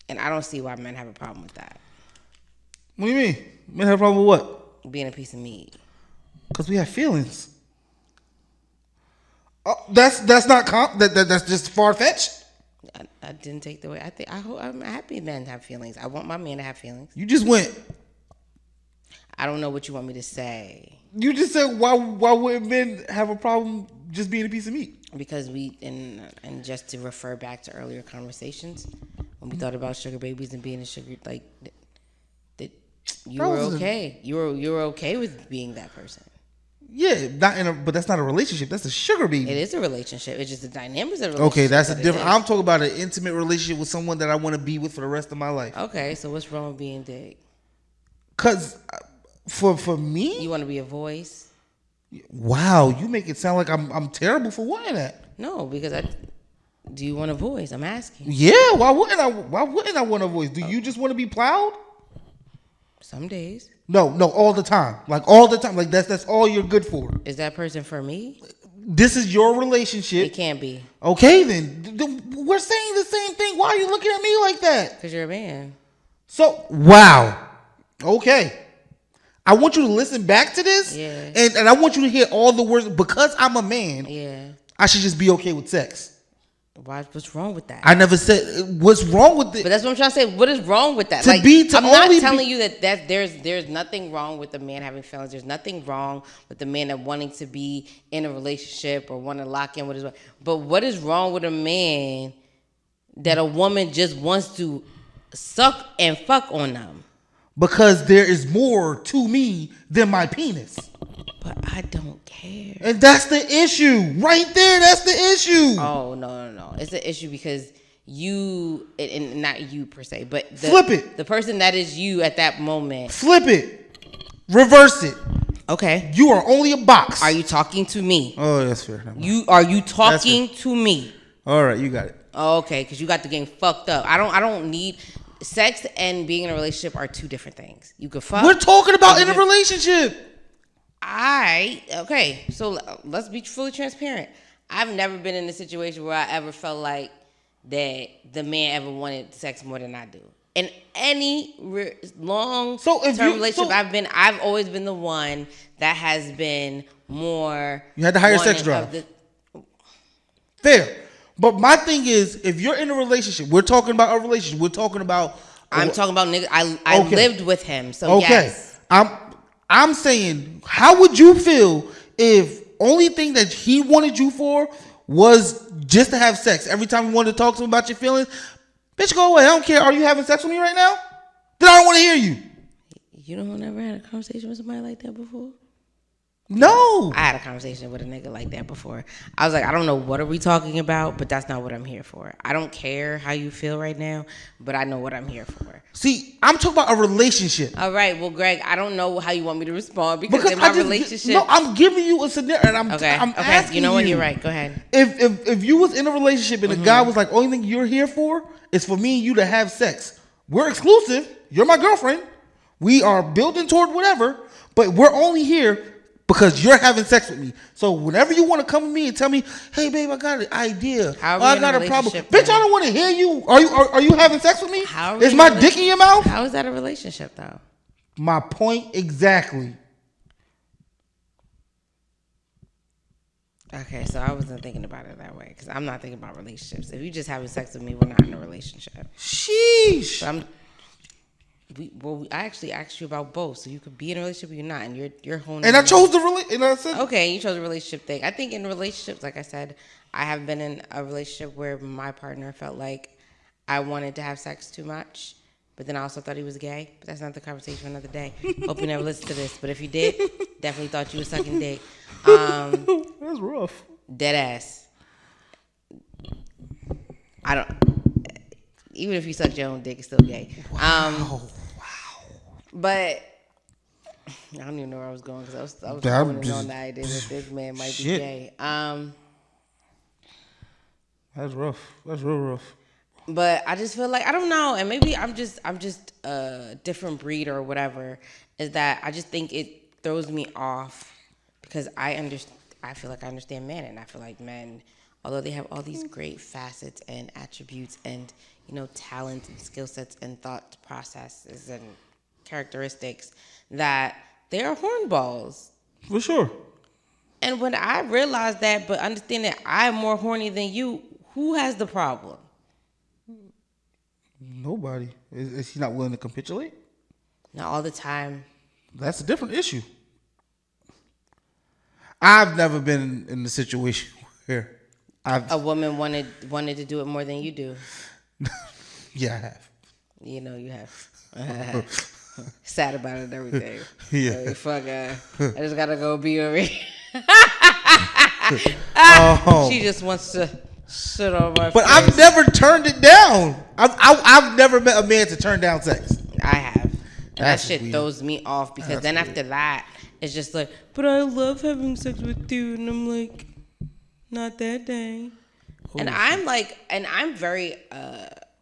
And I don't see why men have a problem with that. What do you mean? Men have a problem with what? Being a piece of meat. Because we have feelings. That's not that's just far fetched. I didn't take the way. I'm happy men have feelings. I want my man to have feelings. You just went. I don't know what you want me to say. You just said why would men have a problem just being a piece of meat? Because and just to refer back to earlier conversations when we thought about sugar babies and being a sugar that you were okay. You were okay with being that person. Yeah, but that's not a relationship. That's a sugar baby. It is a relationship. It's just the dynamics of a relationship. Okay, that's a different. I'm talking about an intimate relationship with someone that I want to be with for the rest of my life. Okay, so what's wrong with being dick? Cause for me, you want to be a voice. Wow, you make it sound like I'm terrible for wanting that. No, because do you want a voice? I'm asking. Yeah, why wouldn't I want a voice? Do you just want to be plowed? Some days. No, all the time. Like all the time. Like that's all you're good for. Is that person for me? This is your relationship. It can't be. Okay, then we're saying the same thing. Why are you looking at me like that? Because you're a man. So wow. Okay. I want you to listen back to this. Yeah. And I want you to hear all the words. Because I'm a man. Yeah. I should just be okay with sex. What's wrong with that? I never said what's wrong with it. But that's what I'm trying to say. What is wrong with that? I'm not telling you that there's nothing wrong with the man having feelings. There's nothing wrong with the man that wanting to be in a relationship or want to lock in with his wife. But what is wrong with a man that a woman just wants to suck and fuck on them? Because there is more to me than my penis. But I don't care. And that's the issue. Right there, that's the issue. Oh, no. It's an issue because you, and not you per se, but flip it. The person that is you at that moment. Flip it. Reverse it. Okay. You are only a box. Are you talking to me? Oh, that's fair. Are you talking to me? All right, you got it. Okay, because you got the game fucked up. I don't need... Sex and being in a relationship are two different things. You could fuck. We're talking about in a relationship. Okay, so let's be fully transparent. I've never been in a situation where I ever felt like that the man ever wanted sex more than I do. In any long-term relationship I've always been the one that has been more. You had the higher sex drive. Fair. But my thing is, if you're in a relationship, we're talking about a relationship. We're talking about. I'm talking about nigga. I lived with him, so yes. I'm saying, how would you feel if only thing that he wanted you for was just to have sex? Every time you wanted to talk to him about your feelings, Bitch, go away. I don't care. Are you having sex with me right now? Then I don't want to hear you. You don't ever had a conversation with somebody like that before? No. I had a conversation with a nigga like that before. I was like, I don't know what are we talking about, but that's not what I'm here for. I don't care how you feel right now, but I know what I'm here for. See, I'm talking about a relationship. All right, well, Greg, I don't know how you want me to respond because in my relationship. No, I'm giving you a scenario, and I'm okay. asking you know what? You're right. Go ahead. If you was in a relationship and the guy was like, only thing you're here for is for me and you to have sex. We're exclusive. You're my girlfriend. We are building toward whatever, but we're only here because you're having sex with me. So whenever you want to come to me and tell me, hey babe, I got an idea. I got a problem. Bitch, I don't want to hear you. Are you having sex with me? Is my dick in your mouth? How is that a relationship though? My point exactly. Okay, so I wasn't thinking about it that way because I'm not thinking about relationships. If you just having sex with me, we're not in a relationship. Sheesh. So I actually asked you about both, so you could be in a relationship or you're not, and you're honing. And I chose the relationship. Okay, you chose a relationship thing. I think in relationships, like I said, I have been in a relationship where my partner felt like I wanted to have sex too much, but then I also thought he was gay. But that's not the conversation for another day. Hope you never listen to this, but if you did, definitely thought you were sucking dick. That's rough. Dead ass. I don't. Even if you suck your own dick, it's still gay. Wow. But I don't even know where I was going because I was going on the idea that this man might be gay. That's rough. That's real rough. But I just feel like I don't know, and maybe I'm just a different breed or whatever. Is that I just think it throws me off because I feel like I understand men, and I feel like men, although they have all these great facets and attributes and talents and skill sets and thought processes and characteristics, that they are hornballs. For sure. And when I realize that, but understand that I'm more horny than you, who has the problem? Nobody. Is he not willing to capitulate? Not all the time. That's a different issue. I've never been in the situation where a woman wanted to do it more than you do. Yeah, I have. You have. Sad about it and everything. Yeah. Fuck. I just gotta go be over here. She just wants to sit on my face. But I've never turned it down. I've never met a man to turn down sex. I have. And that shit weird. Throws me off because then after that, it's just like, but I love having sex with you. And I'm like, not that day. And I'm very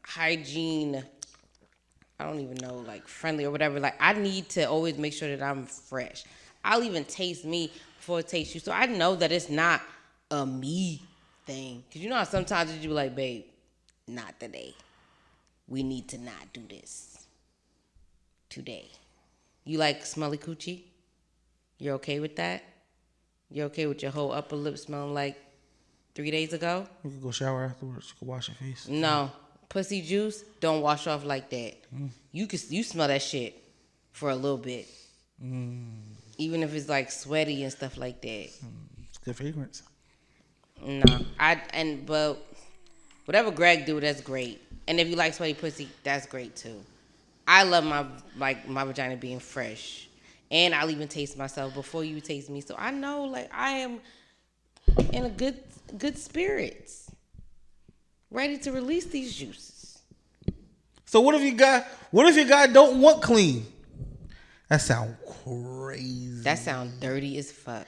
hygiene, I don't even know, like friendly or whatever. Like I need to always make sure that I'm fresh. I'll even taste me before it tastes you. So I know that it's not a me thing. Because you know how sometimes you be like, babe, not today. We need to not do this today. You like smelly coochie? You're okay with that? You're okay with your whole upper lip smelling like 3 days ago? You can go shower afterwards. You can wash your face. No. Pussy juice, don't wash off like that. You smell that shit for a little bit. Even if it's like sweaty and stuff like that. It's good fragrance. No. But whatever Greg do, that's great. And if you like sweaty pussy, that's great too. I love my vagina being fresh. And I'll even taste myself before you taste me. So I know like I am in a good spirits. Ready to release these juices. So what if your guy don't want clean? That sound crazy. That sound dirty as fuck.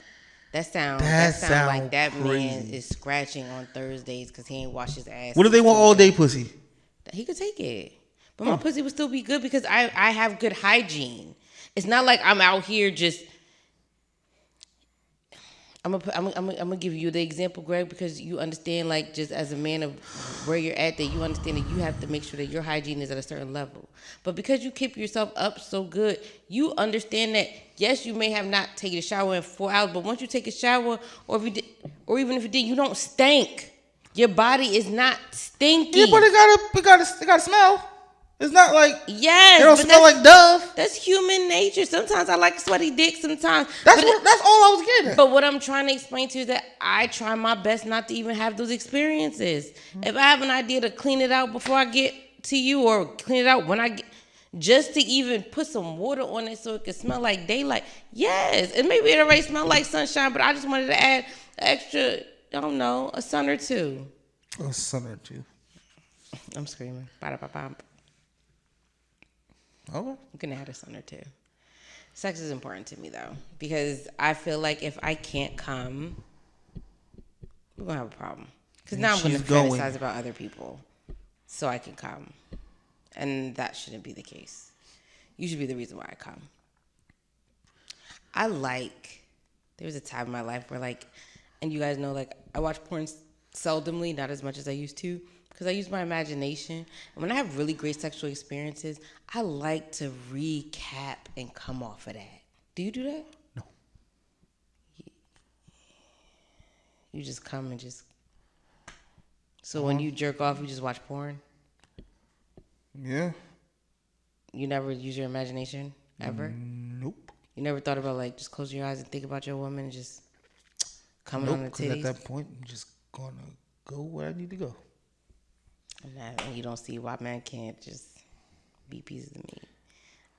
That sound like that crazy. Man is scratching on Thursdays because he ain't washed his ass. What if they want all day pussy? He could take it. But my pussy would still be good because I have good hygiene. It's not like I'm out here just... I'm gonna give you the example, Greg, because you understand, like, just as a man of where you're at, that you understand that you have to make sure that your hygiene is at a certain level. But because you keep yourself up so good, you understand that, yes, you may have not taken a shower in 4 hours, but once you take a shower, or even if you did, you don't stink. Your body is not stinky. Yeah, but it gotta smell. It's not like it don't smell like Dove. That's human nature. Sometimes I like sweaty dick. Sometimes that's all I was getting at. But what I'm trying to explain to you is that I try my best not to even have those experiences. If I have an idea to clean it out before I get to you or clean it out when I get, just to even put some water on it so it can smell like daylight. Yes, and maybe it already smell like sunshine, but I just wanted to add an extra, I don't know, a sun or two. A sun or two. I'm screaming. Ba-da-ba-bam. Okay. You can add a son or two. Sex is important to me, though, because I feel like if I can't come, we're going to have a problem. Because now I'm going to fantasize about other people so I can come. And that shouldn't be the case. You should be the reason why I come. There was a time in my life where, like, and you guys know, like, I watch porn seldomly, not as much as I used to. Because I use my imagination. And when I have really great sexual experiences, I like to recap and come off of that. Do you do that? No. You just come and just... So when you jerk off, you just watch porn? Yeah. You never use your imagination? Ever? Nope. You never thought about, like, just close your eyes and think about your woman and just coming on the titties? Because at that point, I'm just going to go where I need to go. And you don't see why man can't just be pieces of meat.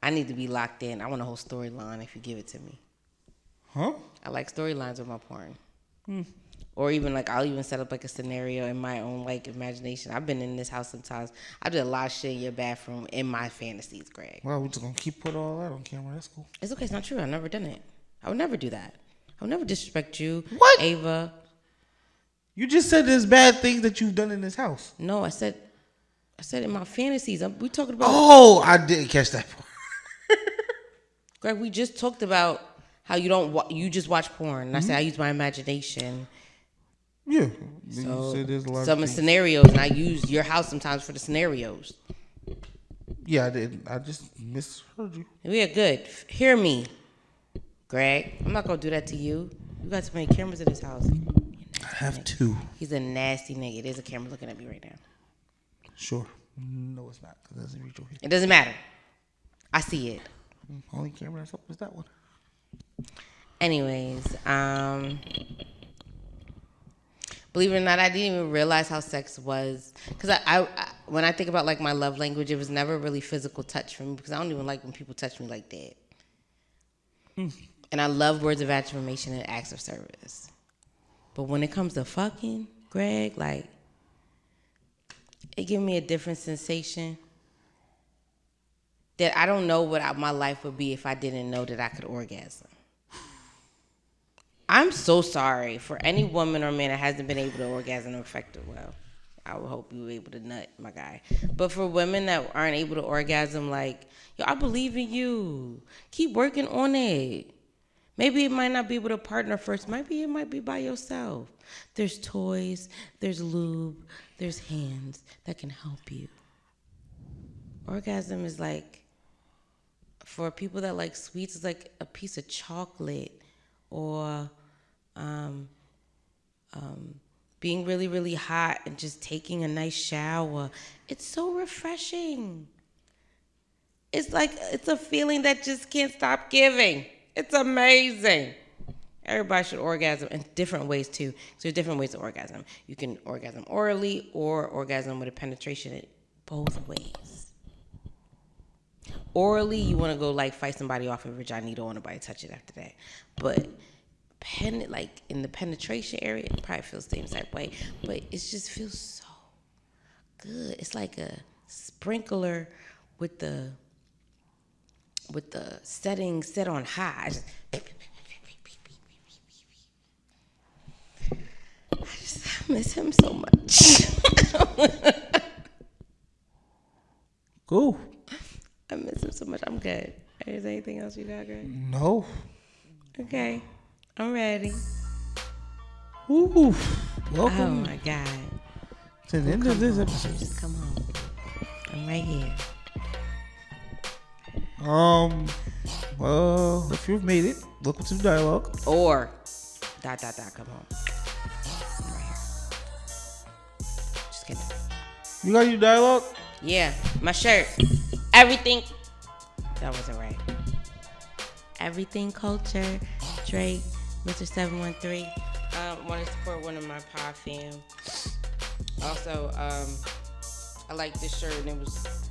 I need to be locked in. I want a whole storyline if you give it to me. Huh? I like storylines with my porn. Or even like I'll even set up like a scenario in my own like imagination. I've been in this house sometimes. I do a lot of shit in your bathroom in my fantasies, Greg. Well, we're just going to keep putting all that on camera. That's cool. It's okay. It's not true. I've never done it. I would never do that. I would never disrespect you. What? Ava. You just said there's bad things that you've done in this house. No, I said in my fantasies. We talking about. Oh, I didn't catch that part. Greg, we just talked about how you just watch porn. And I said I use my imagination. Yeah. So you said there's a lot some of scenarios, and I use your house sometimes for the scenarios. Yeah, I did. I just misheard you. We are good. Hear me, Greg. I'm not gonna do that to you. You got too many cameras in this house. I have two. He's a nasty nigga. There's a camera looking at me right now. Sure. No, it's not. It doesn't reach over here. It doesn't matter. I see it. Only camera that's up is that one. Anyways, believe it or not, I didn't even realize how sex was. Because I when I think about like my love language, it was never really physical touch for me because I don't even like when people touch me like that. And I love words of affirmation and acts of service. But when it comes to fucking, Greg, like, it gives me a different sensation that I don't know what my life would be if I didn't know that I could orgasm. I'm so sorry for any woman or man that hasn't been able to orgasm effective. Well, I would hope you were able to nut, my guy. But for women that aren't able to orgasm, like, yo, I believe in you. Keep working on it. Maybe it might not be with a partner first. Maybe it might be by yourself. There's toys, there's lube, there's hands that can help you. Orgasm is like, for people that like sweets, it's like a piece of chocolate or being really, really hot and just taking a nice shower. It's so refreshing. It's like, it's a feeling that just can't stop giving. It's amazing. Everybody should orgasm in different ways too. So there's different ways to orgasm. You can orgasm orally or orgasm with a penetration in both ways. Orally, you want to go like fight somebody off with a vagina. You don't want nobody to touch it after that. But like in the penetration area, it probably feels the same type way. But it just feels so good. It's like a sprinkler with the setting set on high. I miss him so much. Cool. I miss him so much. I'm good. Is there anything else you got, Greg? No. Okay. I'm ready. Ooh. Welcome. Oh my God. To the end of this episode. Just come home. I'm right here. Well, if you've made it, welcome to the dialogue. Or ... come home. I'm right here. Just kidding. You got your dialogue? Yeah, my shirt. Everything. That wasn't right. Everything culture. Drake, Mr. 713. Want to support one of my pod fam. Also, I like this shirt and it was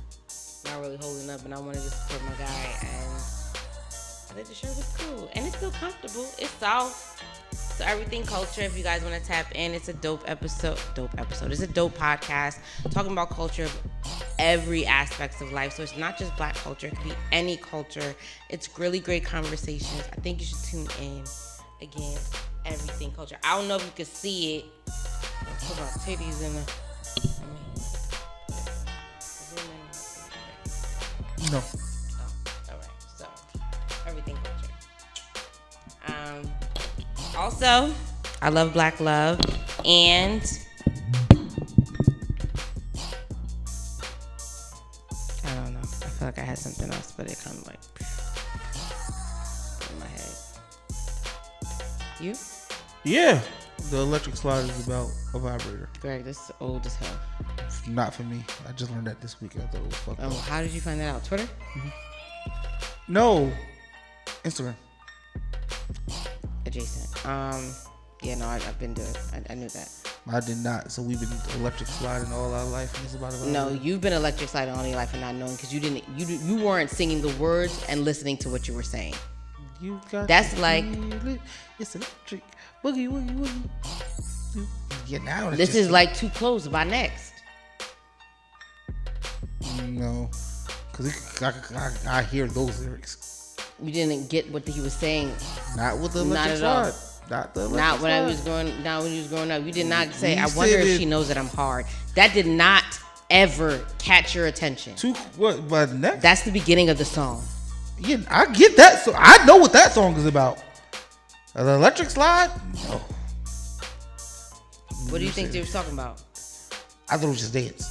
not really holding up, and I wanted to support my guy, and I think the shirt was cool, and it's still comfortable. It's soft. So everything culture. If you guys want to tap in, it's a dope episode. It's a dope podcast talking about culture of every aspect of life. So it's not just Black culture. It could be any culture. It's really great conversations. I think you should tune in. Again, everything culture. I don't know if you can see it. I'll put my titties in the. No. Oh, all right. So everything culture. Also, I love Black love, and I don't know. I feel like I had something else, but it kind of like in my head. You? Yeah. The electric slide is about a vibrator. Greg, this is old as hell. Not for me. I just learned that this week. I thought it was fucked up. How did you find that out? Twitter? Mm-hmm. No. Instagram. Adjacent. Yeah, no, I've been doing it. I knew that. I did not. So we've been electric sliding all our life, and it's about a vibrator. No, you've been electric sliding all your life and not knowing because you weren't singing the words and listening to what you were saying. You got that's like it. It's electric. Boogie, woogie, woogie. Yeah, now this is like Too Close by Next. No, because I hear those lyrics. You didn't get what he was saying. Not with the electric slide. Not the electric Not when slide. I was growing. Not when you was growing up. You did not say. I wonder if she knows that I'm hard. That did not ever catch your attention. What? By Next? That's the beginning of the song. Yeah, I get that. So I know what that song is about. The electric slide? No. What do you think they were talking about? I thought it was just dance.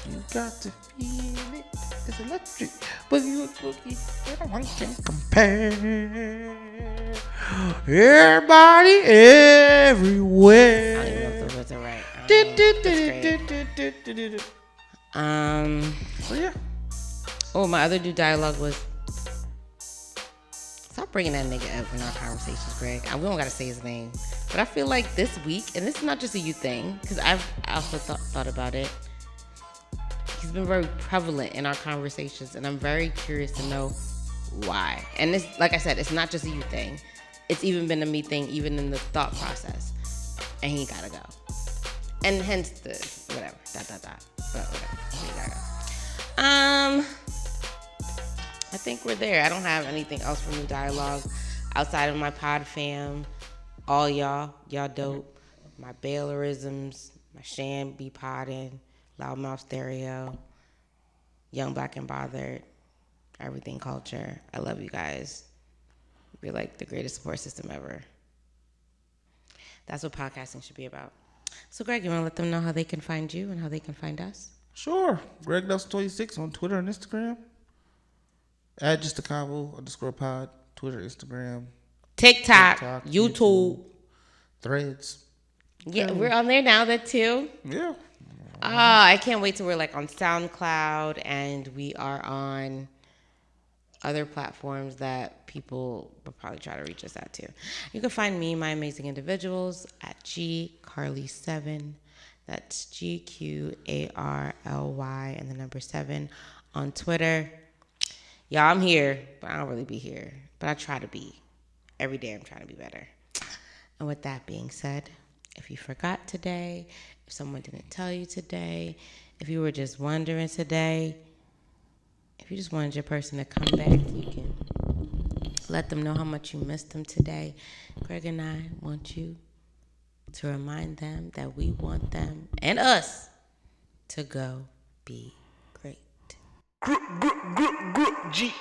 You got to feel it. It's electric. But you cookie. No one can compare. Everybody, everywhere. I don't even know if the words are right. So yeah. Oh, my other new dialogue was, stop bringing that nigga up in our conversations, Greg. We don't got to say his name. But I feel like this week, and this is not just a you thing, because I've also thought about it. He's been very prevalent in our conversations, and I'm very curious to know why. And this, like I said, it's not just a you thing. It's even been a me thing, even in the thought process. And he gotta go. And hence the whatever, ... But whatever, he gotta go. I think we're there. I don't have anything else for new dialogue outside of my pod fam. All y'all dope. My Baylorisms, my Shan be podding, Loudmouth Stereo, Young Black and Bothered, everything culture. I love you guys. You're like the greatest support system ever. That's what podcasting should be about. So Greg, you want to let them know how they can find you and how they can find us? Sure. Greg Nelson26 on Twitter and Instagram. At JustAConvo _pod. Twitter, Instagram. TikTok, YouTube. Threads. Yeah, we're on there now, that too. Yeah. I can't wait till we're like on SoundCloud, and we are on other platforms that people will probably try to reach us at too. You can find me, My Amazing Individuals, at GCarly7. That's GQARLY and the number 7 on Twitter. Y'all, I'm here, but I don't really be here. But I try to be. Every day I'm trying to be better. And with that being said, if you forgot today, if someone didn't tell you today, if you were just wondering today, if you just wanted your person to come back, you can let them know how much you missed them today. Greg and I want you to remind them that we want them and us to go be great. Gigi.